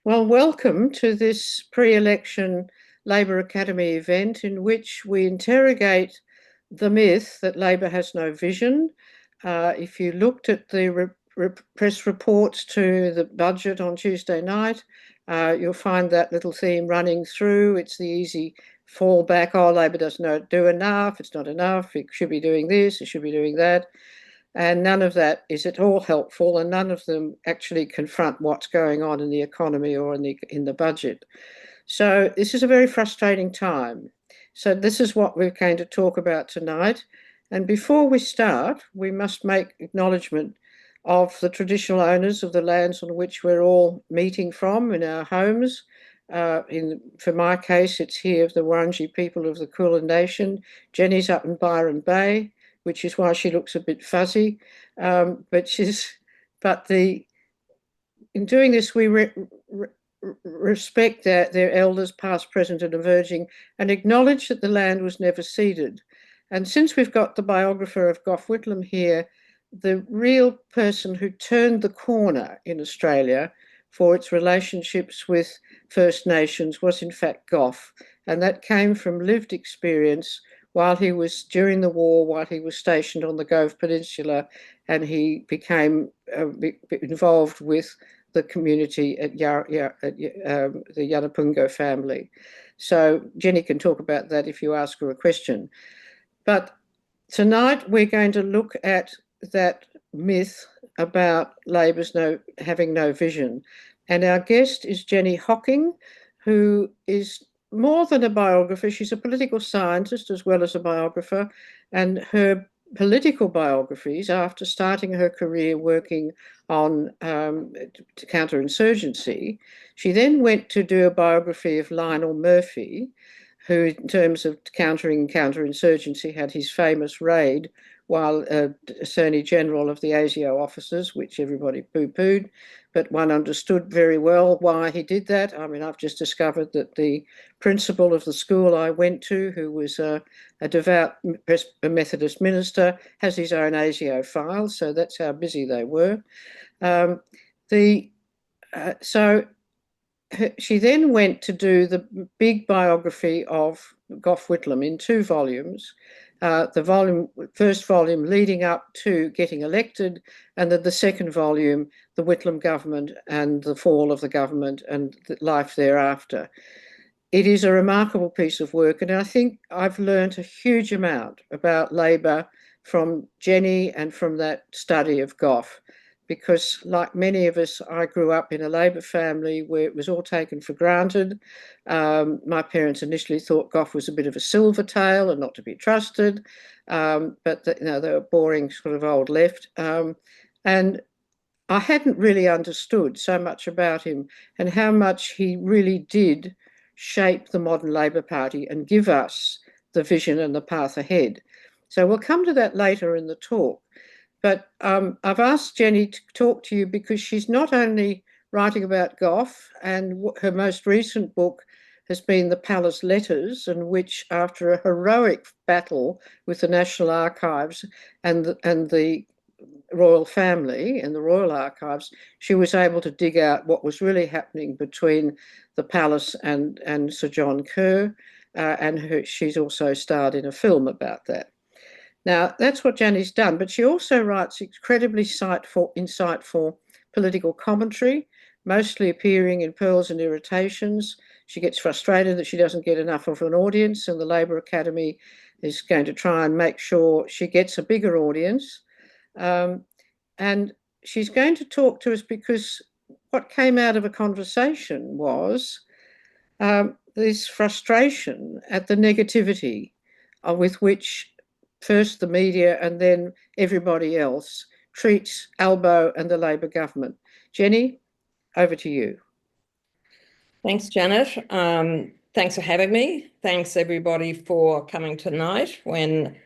Well, welcome to this pre-election Labor Academy event in which we interrogate the myth that Labor has no vision. If you looked at the press reports to the budget on Tuesday night, you'll find that little theme running through. It's the easy fallback, oh, Labor does not do enough, it's not enough, it should be doing this, it should be doing that. And none of that is at all helpful, and none of them actually confront what's going on in the economy or in the budget. So this is a very frustrating time. So this is what we're going to talk about tonight. And before we start, we must make acknowledgement of the traditional owners of the lands on which we're all meeting from in our homes. For my case, it's here the Wurundjeri people of the Kulin Nation. Jenny's up in Byron Bay, which is why she looks a bit fuzzy. But in doing this, we respect their elders, past, present, and emerging, and acknowledge that the land was never ceded. And since we've got the biographer of Gough Whitlam here, the real person who turned the corner in Australia for its relationships with First Nations was in fact Gough. And that came from lived experience during the war, while he was stationed on the Gough Peninsula, and he became involved with the community at the Yanapungo family. So Jenny can talk about that if you ask her a question. But tonight we're going to look at that myth about Labor's having no vision. And our guest is Jenny Hocking, who is more than a biographer. She's a political scientist as well as a biographer, and her political biographies, after starting her career working on counterinsurgency, she then went to do a biography of Lionel Murphy, who in terms of countering counterinsurgency had his famous raid while Attorney General of the ASIO officers, which everybody poo-pooed, but one understood very well why he did that. I mean, I've just discovered that the principal of the school I went to, who was a devout Methodist minister, has his own ASIO file, so that's how busy they were. She then went to do the big biography of Gough Whitlam in 2 volumes. The first volume leading up to getting elected, and then the second volume, the Whitlam government and the fall of the government and life thereafter. It is a remarkable piece of work, and I think I've learned a huge amount about Labor from Jenny and from that study of Gough, because like many of us, I grew up in a Labor family where it was all taken for granted. My parents initially thought Gough was a bit of a silver tail and not to be trusted, but they were boring sort of old left. And I hadn't really understood so much about him and how much he really did shape the modern Labor Party and give us the vision and the path ahead. So we'll come to that later in the talk. But I've asked Jenny to talk to you because she's not only writing about Gough, and her most recent book has been The Palace Letters, in which, after a heroic battle with the National Archives and the royal family and the royal archives, she was able to dig out what was really happening between the palace and Sir John Kerr, and she's also starred in a film about that. Now, that's what Jenny's done, but she also writes incredibly insightful political commentary, mostly appearing in Pearls and Irritations. She gets frustrated that she doesn't get enough of an audience, and the Labor Academy is going to try and make sure she gets a bigger audience. And she's going to talk to us because what came out of a conversation was this frustration at the negativity with which first the media and then everybody else treats Albo and the Labor government. Jenny, over to you. Thanks, Janet. Thanks for having me. Thanks, everybody, for coming tonight when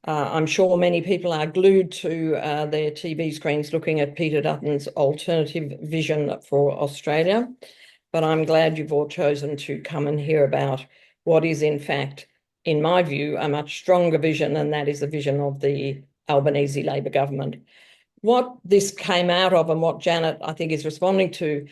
I'm sure many people are glued to their TV screens looking at Peter Dutton's alternative vision for Australia. But I'm glad you've all chosen to come and hear about what is, in fact, in my view, a much stronger vision, and that is the vision of the Albanese Labor government. What this came out of and what Janet, I think, is responding to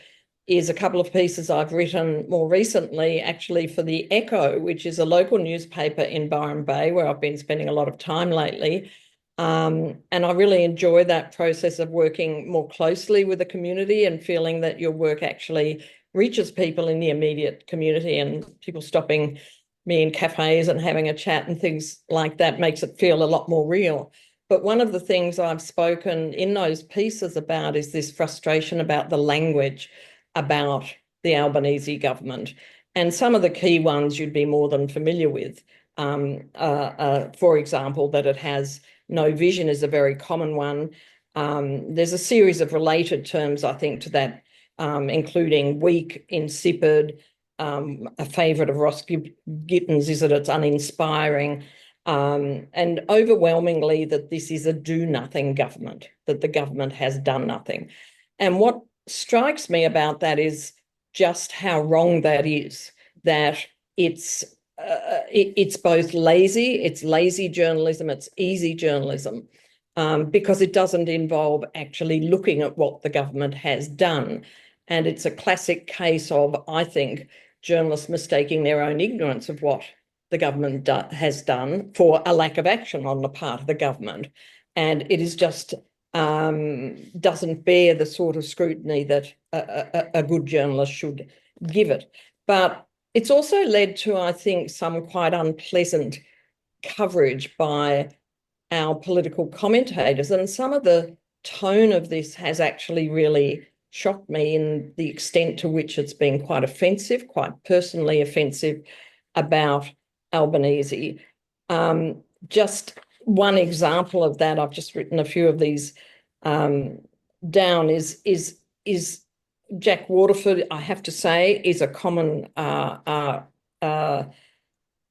is a couple of pieces I've written more recently, actually, for the Echo, which is a local newspaper in Byron Bay, where I've been spending a lot of time lately. And I really enjoy that process of working more closely with the community and feeling that your work actually reaches people in the immediate community, and people stopping me in cafes and having a chat and things like that makes it feel a lot more real. But one of the things I've spoken in those pieces about is this frustration about the language about the Albanese government. And some of the key ones you'd be more than familiar with. For example, that it has no vision is a very common one. There's a series of related terms, I think, to that, including weak, insipid. A favourite of Ross Gittin's is that it's uninspiring. And overwhelmingly that this is a do-nothing government, that the government has done nothing. And what strikes me about that is just how wrong that is, that it's both lazy, it's lazy journalism, it's easy journalism, because it doesn't involve actually looking at what the government has done. And it's a classic case of, I think, journalists mistaking their own ignorance of what the government has done for a lack of action on the part of the government. And it is just doesn't bear the sort of scrutiny that a good journalist should give it. But it's also led to, I think, some quite unpleasant coverage by our political commentators. And some of the tone of this has actually really shocked me in the extent to which it's been quite offensive, quite personally offensive about Albanese. Just one example of that, I've just written a few of these down, is Jack Waterford, I have to say, is a common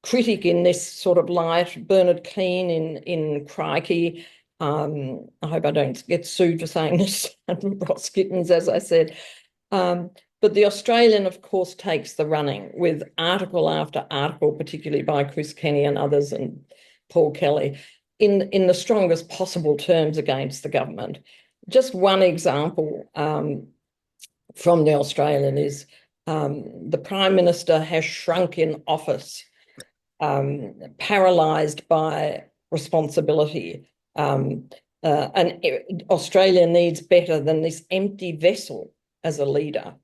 critic in this sort of light. Bernard Keane in Crikey. I hope I don't get sued for saying this. Ross Gittins, as I said. But the Australian, of course, takes the running with article after article, particularly by Chris Kenny and others and Paul Kelly, in the strongest possible terms against the government. Just one example from the Australian is the Prime Minister has shrunk in office, paralysed by responsibility. And Australia needs better than this empty vessel as a leader.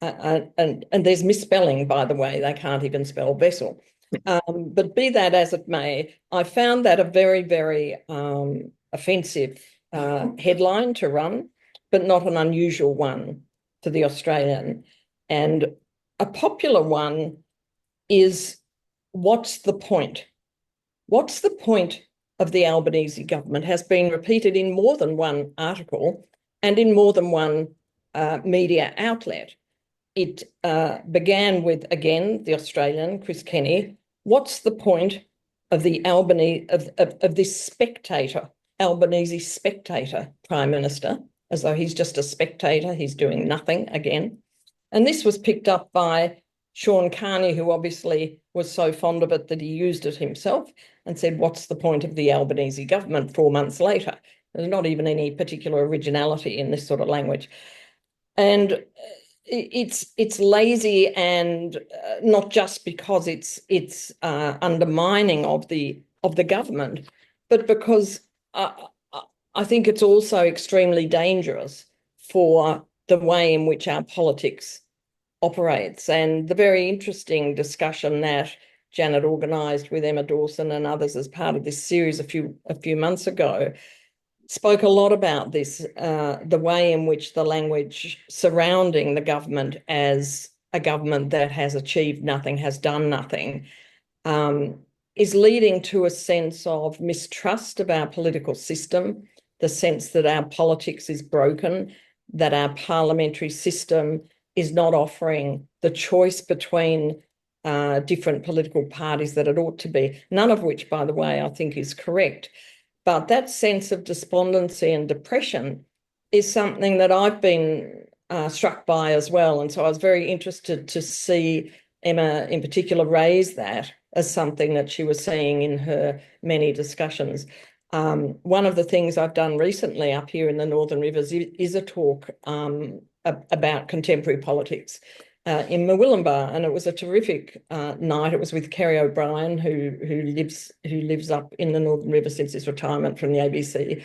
And there's misspelling, by the way. They can't even spell vessel. But be that as it may, I found that a very, very offensive headline to run, but not an unusual one for the Australian. And a popular one is, what's the point? What's the point of the Albanese government? Has been repeated in more than one article and in more than one media outlet. It began with, again, the Australian, Chris Kenny. What's the point of the of this spectator, Albanese spectator Prime Minister, as though he's just a spectator, he's doing nothing again. And this was picked up by Sean Carney, who obviously was so fond of it that he used it himself and said, what's the point of the Albanese government 4 months later? There's not even any particular originality in this sort of language. And it's lazy, and not just because it's undermining of the government, but because I think it's also extremely dangerous for the way in which our politics operates. And the very interesting discussion that Janet organised with Emma Dawson and others as part of this series a few months ago spoke a lot about this, the way in which the language surrounding the government as a government that has achieved nothing, has done nothing, is leading to a sense of mistrust of our political system, the sense that our politics is broken, that our parliamentary system is not offering the choice between different political parties that it ought to be, none of which, by the way, I think is correct. But that sense of despondency and depression is something that I've been struck by as well. And so I was very interested to see Emma in particular raise that as something that she was seeing in her many discussions. One of the things I've done recently up here in the Northern Rivers is a talk about contemporary politics in Murwillumbah, and it was a terrific night. It was with Kerry O'Brien, who lives up in the Northern River since his retirement from the ABC.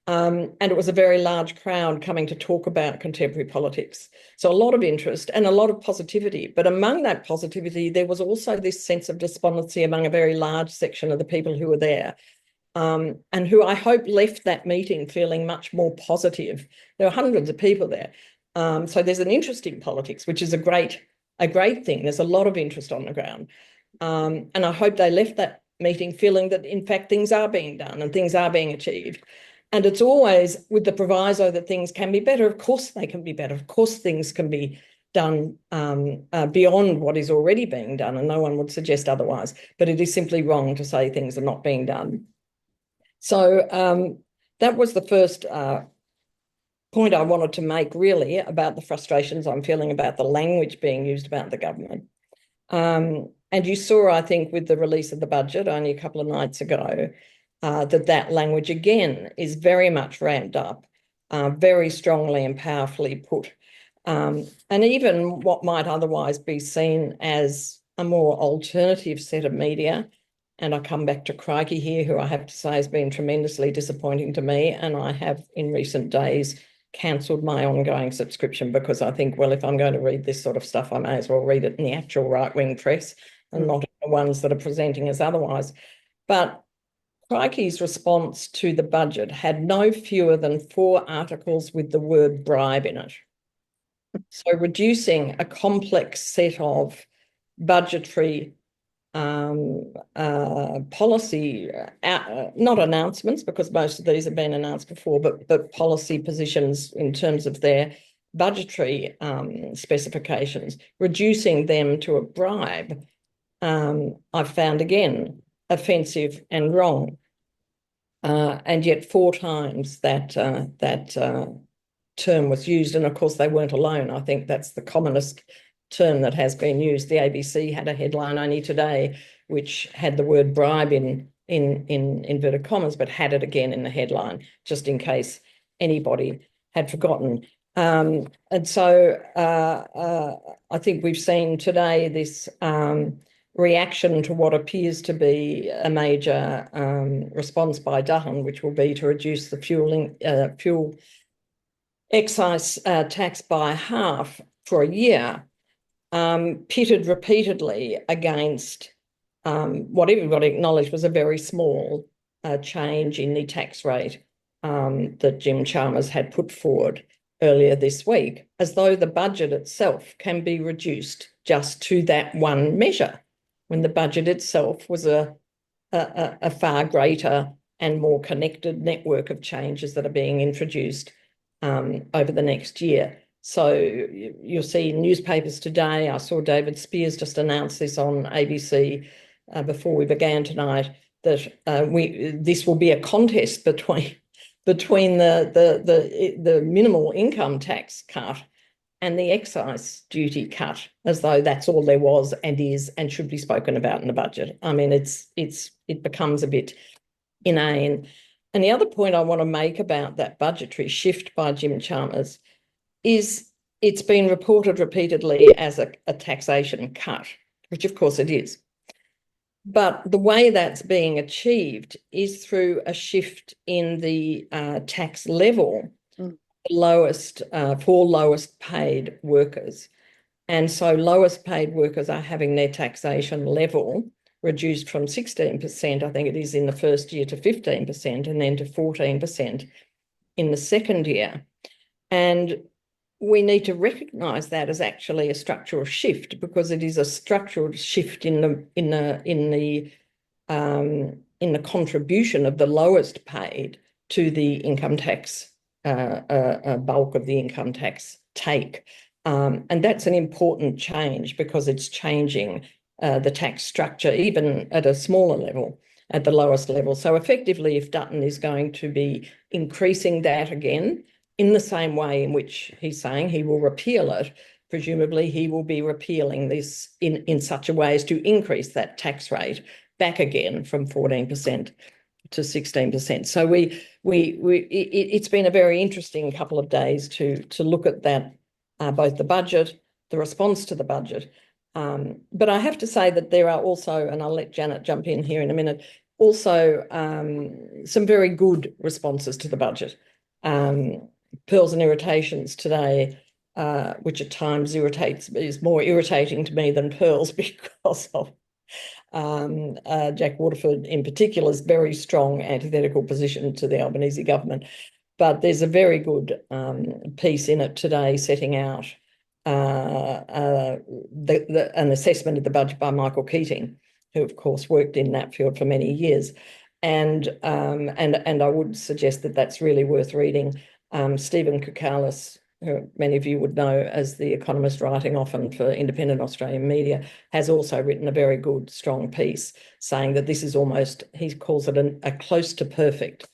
And it was a very large crowd coming to talk about contemporary politics. So a lot of interest and a lot of positivity. But among that positivity, there was also this sense of despondency among a very large section of the people who were there, and who I hope left that meeting feeling much more positive. There were hundreds of people there. So there's an interest in politics, which is a great thing. There's a lot of interest on the ground. And I hope they left that meeting feeling that, in fact, things are being done and things are being achieved. And it's always with the proviso that things can be better. Of course they can be better. Of course things can be done beyond what is already being done, and no one would suggest otherwise. But it is simply wrong to say things are not being done. So that was the first point I wanted to make, really, about the frustrations I'm feeling about the language being used about the government. And you saw, I think, with the release of the budget only a couple of nights ago, that language again is very much ramped up, very strongly and powerfully put. And even what might otherwise be seen as a more alternative set of media, and I come back to Crikey here, who I have to say has been tremendously disappointing to me, and I have in recent days cancelled my ongoing subscription, because I think, well, if I'm going to read this sort of stuff, I may as well read it in the actual right-wing press and not in the ones that are presenting as otherwise. But Crikey's response to the budget had no fewer than 4 articles with the word bribe in it. So reducing a complex set of budgetary policy, not announcements, because most of these have been announced before, but policy positions in terms of their budgetary specifications, reducing them to a bribe, I've found again offensive and wrong. And yet 4 times that term was used. And of course, they weren't alone. I think that's the commonest term that has been used. The ABC had a headline only today which had the word bribe in inverted commas, but had it again in the headline, just in case anybody had forgotten. And so I think we've seen today this reaction to what appears to be a major response by Dutton, which will be to reduce the fuel excise tax by half for a year, pitted repeatedly against what everybody acknowledged was a very small change in the tax rate that Jim Chalmers had put forward earlier this week, as though the budget itself can be reduced just to that one measure, when the budget itself was a far greater and more connected network of changes that are being introduced over the next year. So you'll see in newspapers today, I saw David Spears just announce this on ABC before we began tonight, that this will be a contest between the minimal income tax cut and the excise duty cut, as though that's all there was and is and should be spoken about in the budget. I mean, it becomes a bit inane. And the other point I want to make about that budgetary shift by Jim Chalmers is it's been reported repeatedly as a taxation cut, which of course it is. But the way that's being achieved is through a shift in the tax level lowest for lowest paid workers. And so lowest paid workers are having their taxation level reduced from 16%, I think it is in the first year, to 15%, and then to 14% in the second year. And we need to recognise that as actually a structural shift, because it is a structural shift in the contribution of the lowest paid to the income tax bulk of the income tax take. And that's an important change, because it's changing the tax structure, even at a smaller level, at the lowest level. So effectively, if Dutton is going to be increasing that again, in the same way in which he's saying he will repeal it, presumably he will be repealing this in such a way as to increase that tax rate back again from 14% to 16%. So it's been a very interesting couple of days to look at that both the budget, the response to the budget. But I have to say that there are also, and I'll let Janet jump in here in a minute, also some very good responses to the budget. Pearls and irritations today, which at times is more irritating to me than pearls because of Jack Waterford in particular's very strong antithetical position to the Albanese government. But there's a very good piece in it today setting out an assessment of the budget by Michael Keating, who of course worked in that field for many years. And I would suggest that that's really worth reading. Stephen Koukoulis, who many of you would know as the economist writing often for independent Australian media, has also written a very good, strong piece saying that this is almost, he calls it a close to perfect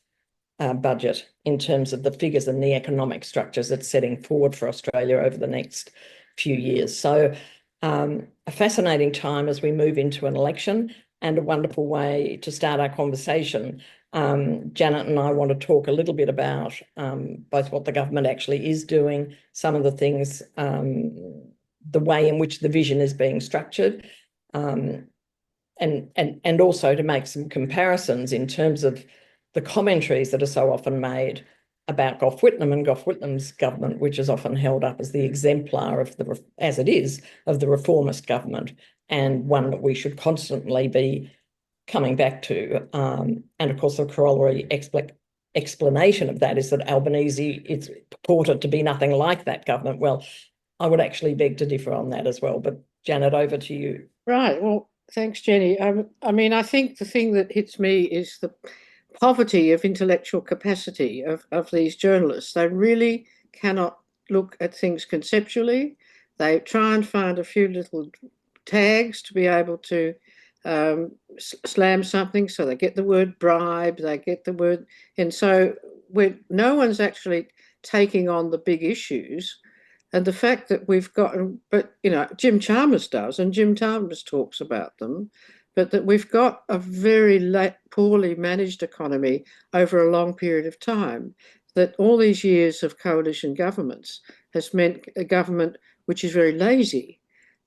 budget in terms of the figures and the economic structures it's setting forward for Australia over the next few years. So a fascinating time as we move into an election, and a wonderful way to start our conversation. Janet and I want to talk a little bit about both what the government actually is doing, some of the things, the way in which the vision is being structured, and also to make some comparisons in terms of the commentaries that are so often made about Gough Whitlam and Gough Whitlam's government, which is often held up as the exemplar of the, as it is, of the reformist government, and one that we should constantly be coming back to. And of course, the corollary explanation of that is that Albanese is purported to be nothing like that government. Well, I would actually beg to differ on that as well. But Janet, over to you. Right. Well, thanks, Jenny. I mean, I think the thing that hits me is the poverty of intellectual capacity of these journalists. They really cannot look at things conceptually. They try and find a few little tags to be able to slam something. So they get the word bribe, they get the word, and so no one's actually taking on the big issues. And the fact that we've got, but you know, Jim Chalmers does, and Jim Chalmers talks about them, but that we've got a very poorly managed economy over a long period of time, that all these years of coalition governments has meant a government which is very lazy,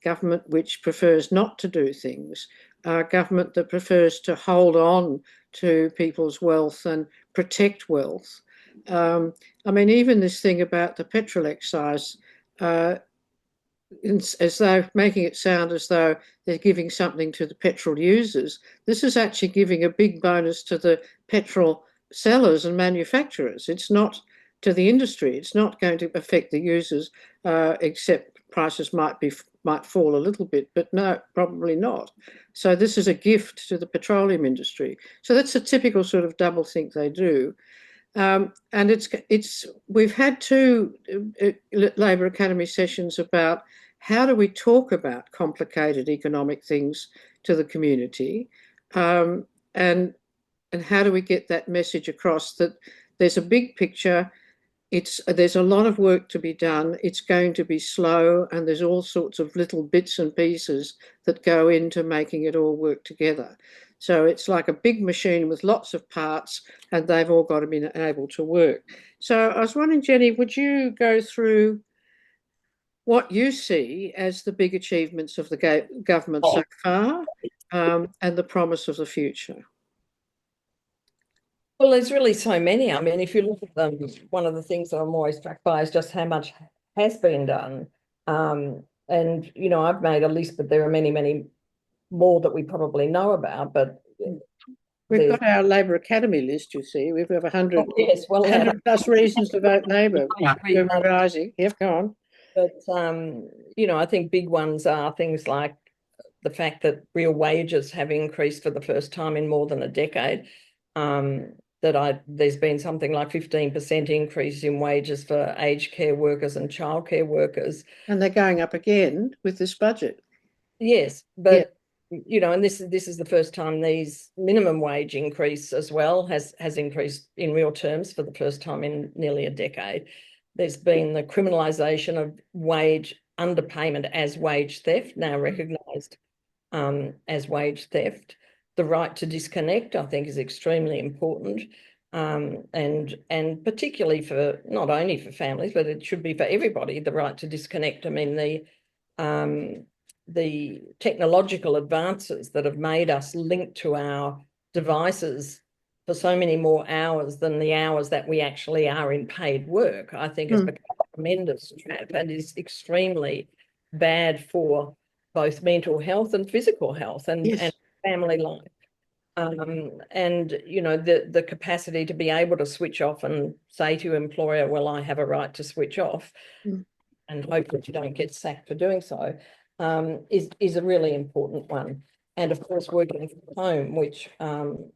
government which prefers not to do things, a government that prefers to hold on to people's wealth and protect wealth. I mean, even this thing about the petrol excise, as though making it sound as though they're giving something to the petrol users. This is actually giving a big bonus to the petrol sellers and manufacturers. It's not to the industry. It's not going to affect the users, except prices might fall a little bit, but no, probably not. So this is a gift to the petroleum industry. So that's a typical sort of double think they do. And we've had two Labor Academy sessions about how do we talk about complicated economic things to the community, and how do we get that message across that there's a big picture. There's a lot of work to be done. It's going to be slow, and there's all sorts of little bits and pieces that go into making it all work together. So it's like a big machine with lots of parts, and they've all got to be able to work. So I was wondering, Jenny, would you go through what you see as the big achievements of the government so far, and the promise of the future? Well, there's really so many. I mean, if you look at them, one of the things that I'm always struck by is just how much has been done. And, you know, I've made a list, but there are many, many more that we probably know about. But we've got our Labor Academy list, you see. We've got 100, yes, well, 100 plus reasons to vote Labor. We're revising. Yep, go on. But, you know, I think big ones are things like the fact that real wages have increased for the first time in more than a decade. There's been something like 15% increase in wages for aged care workers and childcare workers. And they're going up again with this budget. Yes, but you know, and this is the first time these minimum wage increase as well has increased in real terms for the first time in nearly a decade. There's been the criminalisation of wage underpayment as wage theft, now recognised as wage theft. The right to disconnect, I think, is extremely important. and particularly for not only for families, but it should be for everybody, the right to disconnect. I mean, the technological advances that have made us link to our devices for so many more hours than the hours that we actually are in paid work, I think has become a tremendous trap and is extremely bad for both mental health and physical health and family life. And you know, the capacity to be able to switch off and say to your employer, well, I have a right to switch off, and hope that you don't get sacked for doing so, is a really important one. And of course, working from home, which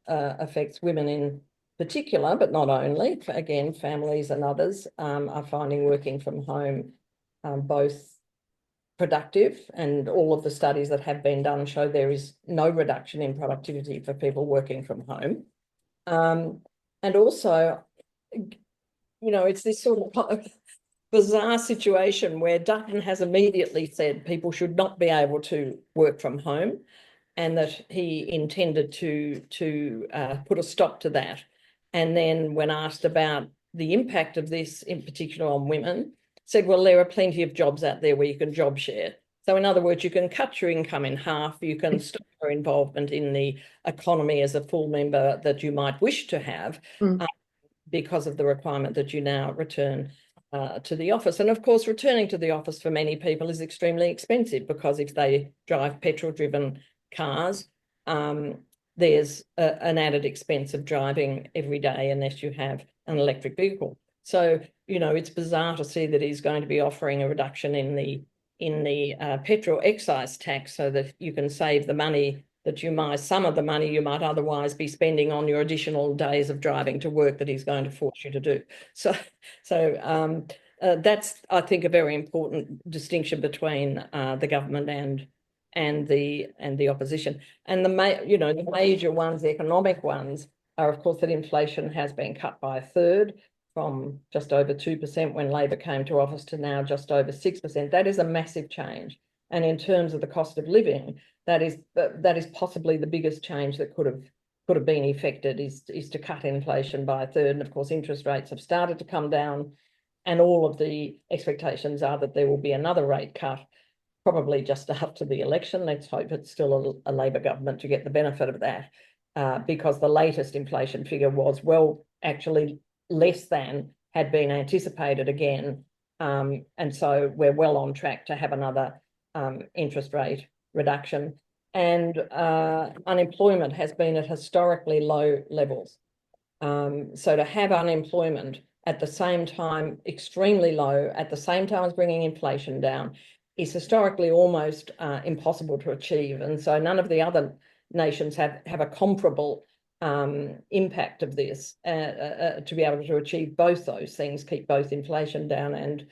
affects women in particular, but not only. Again, families and others are finding working from home both productive, and all of the studies that have been done show there is no reduction in productivity for people working from home. And also, you know, it's this sort of bizarre situation where Dutton has immediately said people should not be able to work from home, and that he intended to put a stop to that. And then when asked about the impact of this, in particular on women, said, well, there are plenty of jobs out there where you can job share. So in other words, you can cut your income in half, you can stop your involvement in the economy as a full member that you might wish to have, because of the requirement that you now return to the office. And of course, returning to the office for many people is extremely expensive, because if they drive petrol-driven cars, there's an added expense of driving every day unless you have an electric vehicle. So, you know, it's bizarre to see that he's going to be offering a reduction in the petrol excise tax so that you can save the money that some of the money you might otherwise be spending on your additional days of driving to work that he's going to force you to do. So that's, I think, a very important distinction between the government and the opposition. And the major ones, the economic ones, are of course that inflation has been cut by a third, from just over 2% when Labor came to office to now just over 6%. That is a massive change. And in terms of the cost of living, that is possibly the biggest change that could have been effected, is to cut inflation by a third. And of course, interest rates have started to come down, and all of the expectations are that there will be another rate cut, probably just after the election. Let's hope it's still a Labor government to get the benefit of that, because the latest inflation figure was, well, actually less than had been anticipated again. And so we're well on track to have another interest rate reduction. And unemployment has been at historically low levels. So to have unemployment at the same time extremely low, at the same time as bringing inflation down, is historically almost impossible to achieve. And so none of the other nations have a comparable impact of this to be able to achieve both those things, keep both inflation down and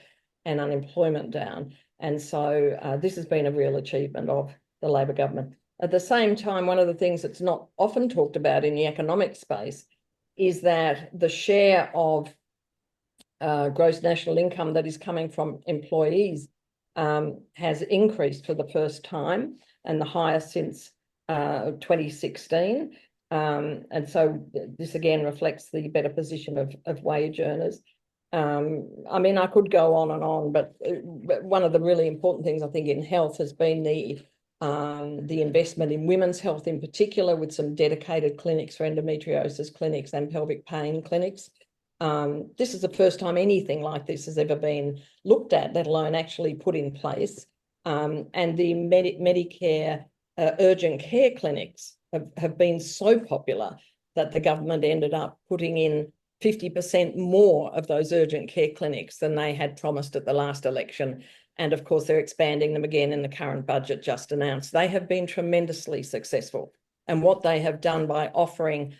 unemployment down. And so this has been a real achievement of the Labor government. At the same time, one of the things that's not often talked about in the economic space is that the share of gross national income that is coming from employees has increased for the first time, and the highest since 2016. And so this again reflects the better position of wage earners. I mean, I could go on and on, but one of the really important things I think in health has been the investment in women's health in particular, with some dedicated clinics for endometriosis clinics and pelvic pain clinics. This is the first time anything like this has ever been looked at, let alone actually put in place. And the Medicare urgent care clinics have been so popular that the government ended up putting in 50% more of those urgent care clinics than they had promised at the last election. And of course, they're expanding them again in the current budget just announced. They have been tremendously successful. And what they have done by offering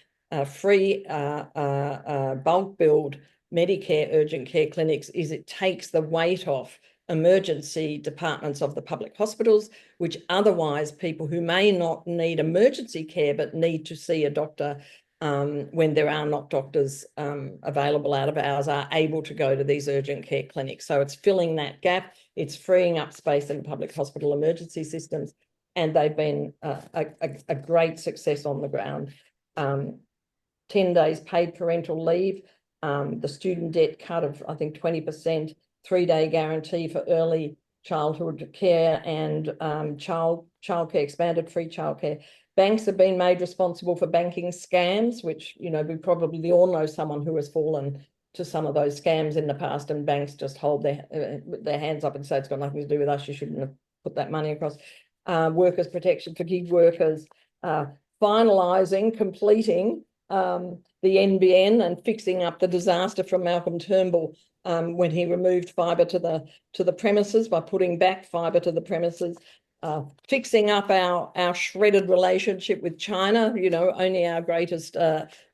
free bulk billed Medicare urgent care clinics is it takes the weight off emergency departments of the public hospitals, which otherwise people who may not need emergency care but need to see a doctor when there are not doctors available out of hours are able to go to these urgent care clinics. So it's filling that gap. It's freeing up space in public hospital emergency systems, and they've been a great success on the ground. 10 days paid parental leave, the student debt cut of, I think, 20%, 3-day guarantee for early childhood care, and childcare, expanded free childcare. Banks have been made responsible for banking scams, which, you know, we probably all know someone who has fallen to some of those scams in the past, and banks just hold their hands up and say it's got nothing to do with us, you shouldn't have put that money across. Workers' protection for gig workers, completing the NBN and fixing up the disaster from Malcolm Turnbull when he removed fibre to the premises by putting back fibre to the premises, fixing up our shredded relationship with China, you know, only our greatest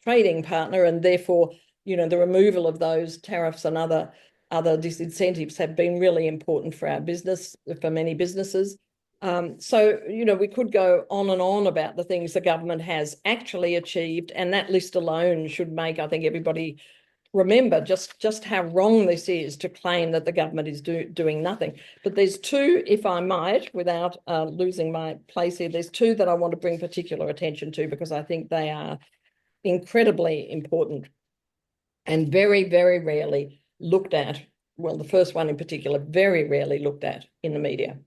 trading partner, and therefore, you know, the removal of those tariffs and other disincentives have been really important for our business, for many businesses. So, you know, we could go on and on about the things the government has actually achieved, and that list alone should make, I think, everybody remember just how wrong this is to claim that the government is doing nothing. But there's two, if I might, without losing my place here, there's two that I want to bring particular attention to because I think they are incredibly important and very, very rarely looked at. Well, the first one in particular, very rarely looked at in the media.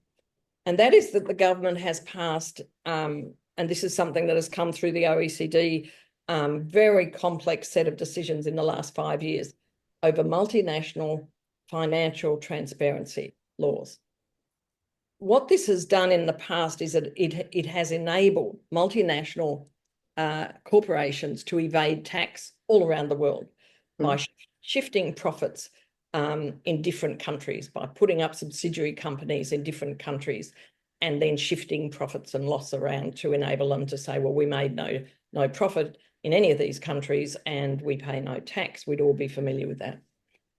And that is that the government has passed, and this is something that has come through the OECD, very complex set of decisions in the last 5 years over multinational financial transparency laws. What this has done in the past is that it has enabled multinational corporations to evade tax all around the world by shifting profits in different countries, by putting up subsidiary companies in different countries and then shifting profits and loss around to enable them to say, well, we made no profit in any of these countries and we pay no tax. We'd all be familiar with that.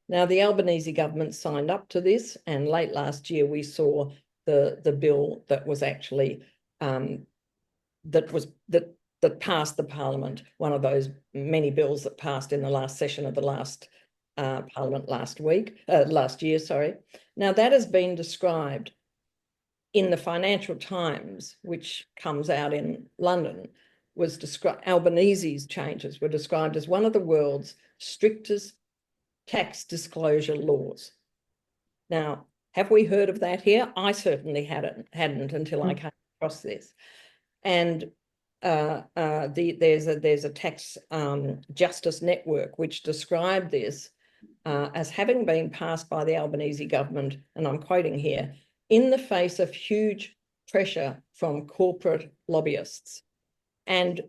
Now, the Albanese government signed up to this, and late last year we saw the bill that was actually that passed the Parliament, one of those many bills that passed in the last session of the last Parliament last year, sorry. Now, that has been described in the Financial Times, which comes out in London, was described, Albanese's changes were described as one of the world's strictest tax disclosure laws. Now, have we heard of that here? I certainly hadn't until I came across this. And there's a tax justice network which described this as having been passed by the Albanese government, and I'm quoting here, in the face of huge pressure from corporate lobbyists. And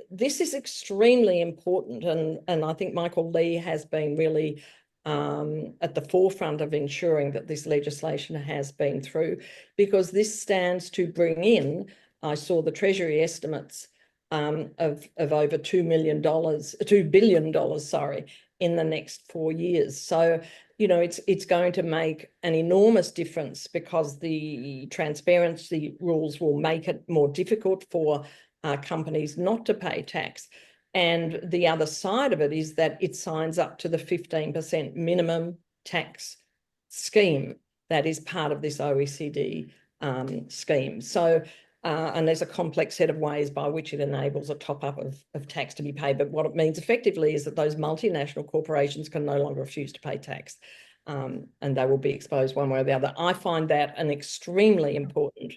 this is extremely important, and I think Michael Lee has been really at the forefront of ensuring that this legislation has been through, because this stands to bring in, I saw the Treasury estimates of over $2 billion, sorry, in the next 4 years. So, you know, it's going to make an enormous difference because the transparency rules will make it more difficult for companies not to pay tax. And the other side of it is that it signs up to the 15% minimum tax scheme that is part of this OECD scheme. So, and there's a complex set of ways by which it enables a top-up of tax to be paid. But what it means effectively is that those multinational corporations can no longer refuse to pay tax, and they will be exposed one way or the other. I find that an extremely important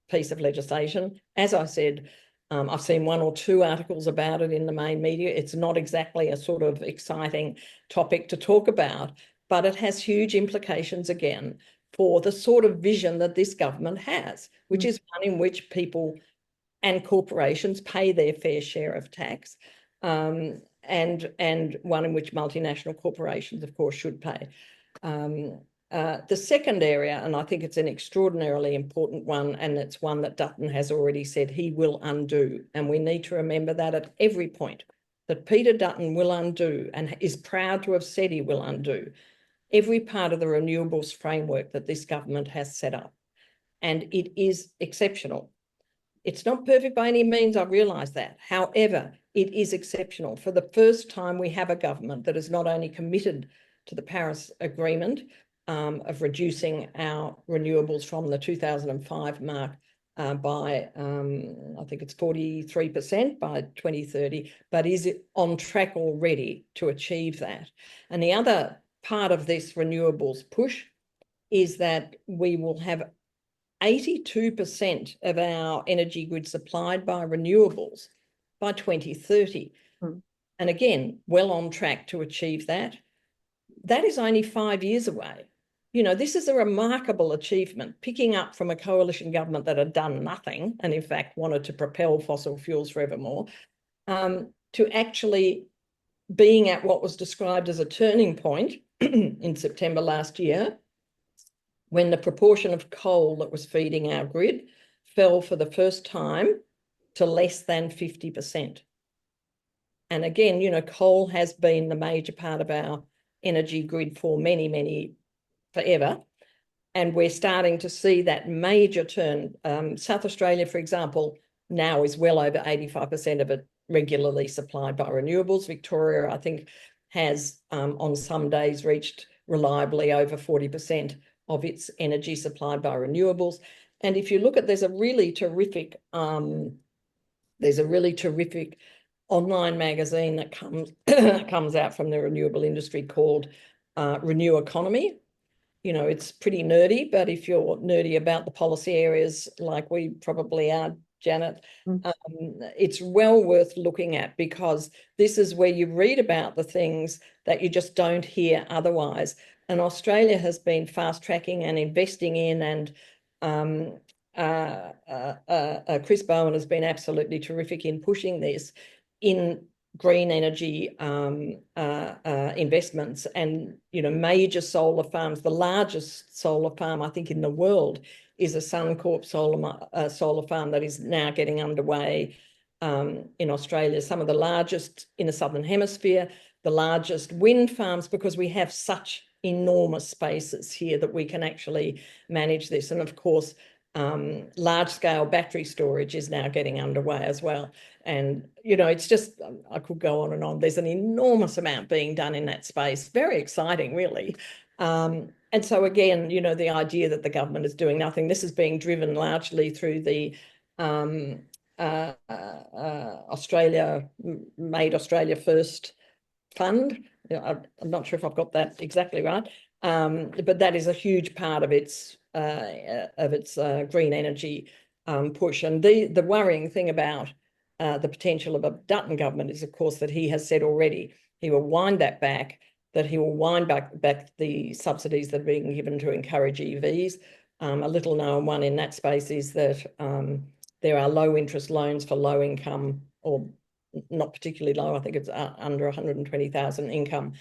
piece of legislation. As I said, I've seen 1 or 2 articles about it in the main media. It's not exactly a sort of exciting topic to talk about, but it has huge implications again for the sort of vision that this government has, which is one in which people and corporations pay their fair share of tax, and one in which multinational corporations, of course, should pay. The second area, and I think it's an extraordinarily important one, and it's one that Dutton has already said he will undo, and we need to remember that at every point, that Peter Dutton will undo and is proud to have said he will undo every part of the renewables framework that this government has set up. And it is exceptional. It's not perfect by any means, I realise that. However, it is exceptional. For the first time, we have a government that is not only committed to the Paris Agreement of reducing our renewables from the 2005 mark by, I think it's 43% by 2030, but is it on track already to achieve that? And the other part of this renewables push is that we will have 82% of our energy grid supplied by renewables by 2030. And again, well on track to achieve that. That is only 5 years away. You know, this is a remarkable achievement, picking up from a coalition government that had done nothing and in fact wanted to propel fossil fuels forevermore, to actually being at what was described as a turning point in September last year, when the proportion of coal that was feeding our grid fell for the first time to less than 50%. And again, you know, coal has been the major part of our energy grid for forever. And we're starting to see that major turn. South Australia, for example, now is well over 85% of it regularly supplied by renewables. Victoria, I think, has on some days reached reliably over 40% of its energy supplied by renewables. And if you look at, there's a really terrific online magazine that comes out from the renewable industry called Renew Economy. You know, it's pretty nerdy, but if you're nerdy about the policy areas like we probably are, Janet, it's well worth looking at, because this is where you read about the things that you just don't hear otherwise. And Australia has been fast tracking and investing in, and Chris Bowen has been absolutely terrific in pushing this in green energy investments, and, you know, major solar farms. The largest solar farm, I think, in the world is a Suncorp solar farm that is now getting underway in Australia. Some of the largest in the Southern Hemisphere, the largest wind farms, because we have such enormous spaces here that we can actually manage this. And of course, large-scale battery storage is now getting underway as well. And, you know, it's just, I could go on and on. There's an enormous amount being done in that space. Very exciting, really. And so again, you know, the idea that the government is doing nothing, this is being driven largely through the Australia First Fund. I'm not sure if I've got that exactly right, but that is a huge part of its green energy push. And the worrying thing about the potential of a Dutton government is, of course, that he has said already he will wind that back, that he will wind back the subsidies that are being given to encourage EVs. A little known one in that space is that there are low interest loans for low income, or not particularly low, I think it's under 120,000 income,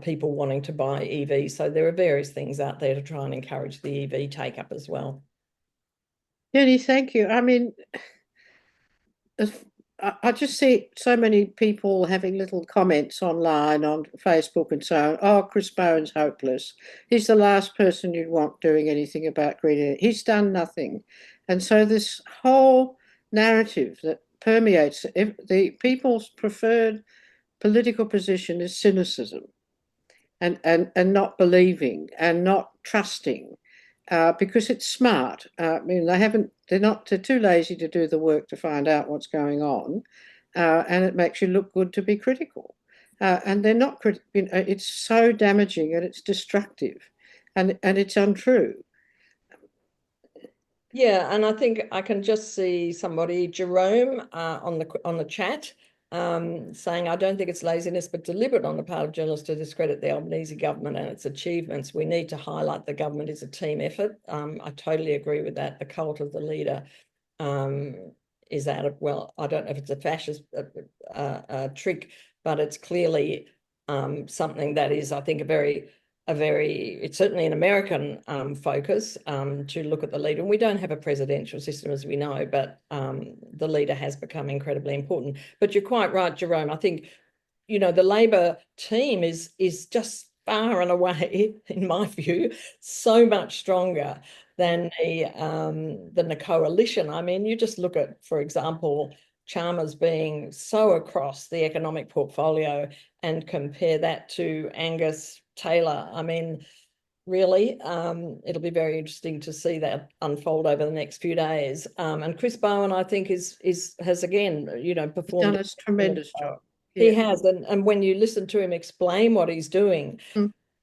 people wanting to buy EVs. So there are various things out there to try and encourage the EV take up as well. Jenny, thank you. I mean, I just see so many people having little comments online on Facebook and so on. Oh, Chris Bowen's hopeless. He's the last person you'd want doing anything about green energy. He's done nothing. And so this whole narrative that permeates the people's preferred political position is cynicism, and not believing and not trusting. Because it's smart. I mean, they're too lazy to do the work to find out what's going on, and it makes you look good to be critical. And they're not critical. You know, it's so damaging and it's destructive, and it's untrue. Yeah, and I think I can just see somebody, Jerome, on the chat, saying, I don't think it's laziness, but deliberate on the part of journalists to discredit the Albanese government and its achievements. We need to highlight the government is a team effort. I totally agree with that. The cult of the leader is out of, well, I don't know if it's a fascist trick, but it's clearly something that is, I think, it's certainly an American focus to look at the leader. And we don't have a presidential system, as we know, but the leader has become incredibly important. But you're quite right, Jerome. I think, you know, the Labor team is just far and away, in my view, so much stronger than the coalition. I mean, you just look at, for example, Chalmers being so across the economic portfolio and compare that to Angus Taylor. I mean, really. It'll be very interesting to see that unfold over the next few days. And Chris Bowen, I think, has again, performed done a tremendous job. He Yeah. has, and when you listen to him explain what he's doing,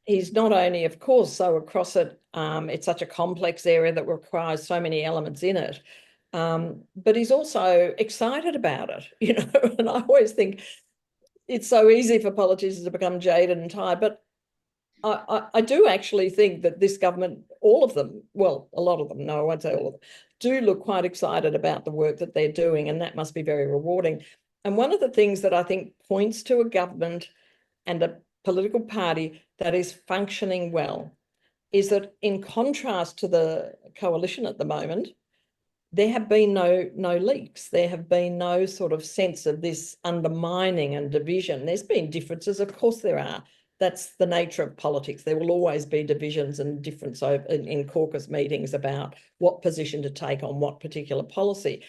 he's not only, of course, so across it. It's such a complex area that requires so many elements in it. But he's also excited about it, and I always think it's so easy for politicians to become jaded and tired. But I do actually think that this government, all of them, well, a lot of them, no, I won't say all of them, do look quite excited about the work that they're doing, and that must be very rewarding. And one of the things that I think points to a government and a political party that is functioning well is that, in contrast to the coalition at the moment, there have been no leaks. There have been no sort of sense of this undermining and division. There's been differences, of course there are. That's the nature of politics. There will always be divisions and difference in caucus meetings about what position to take on what particular policy.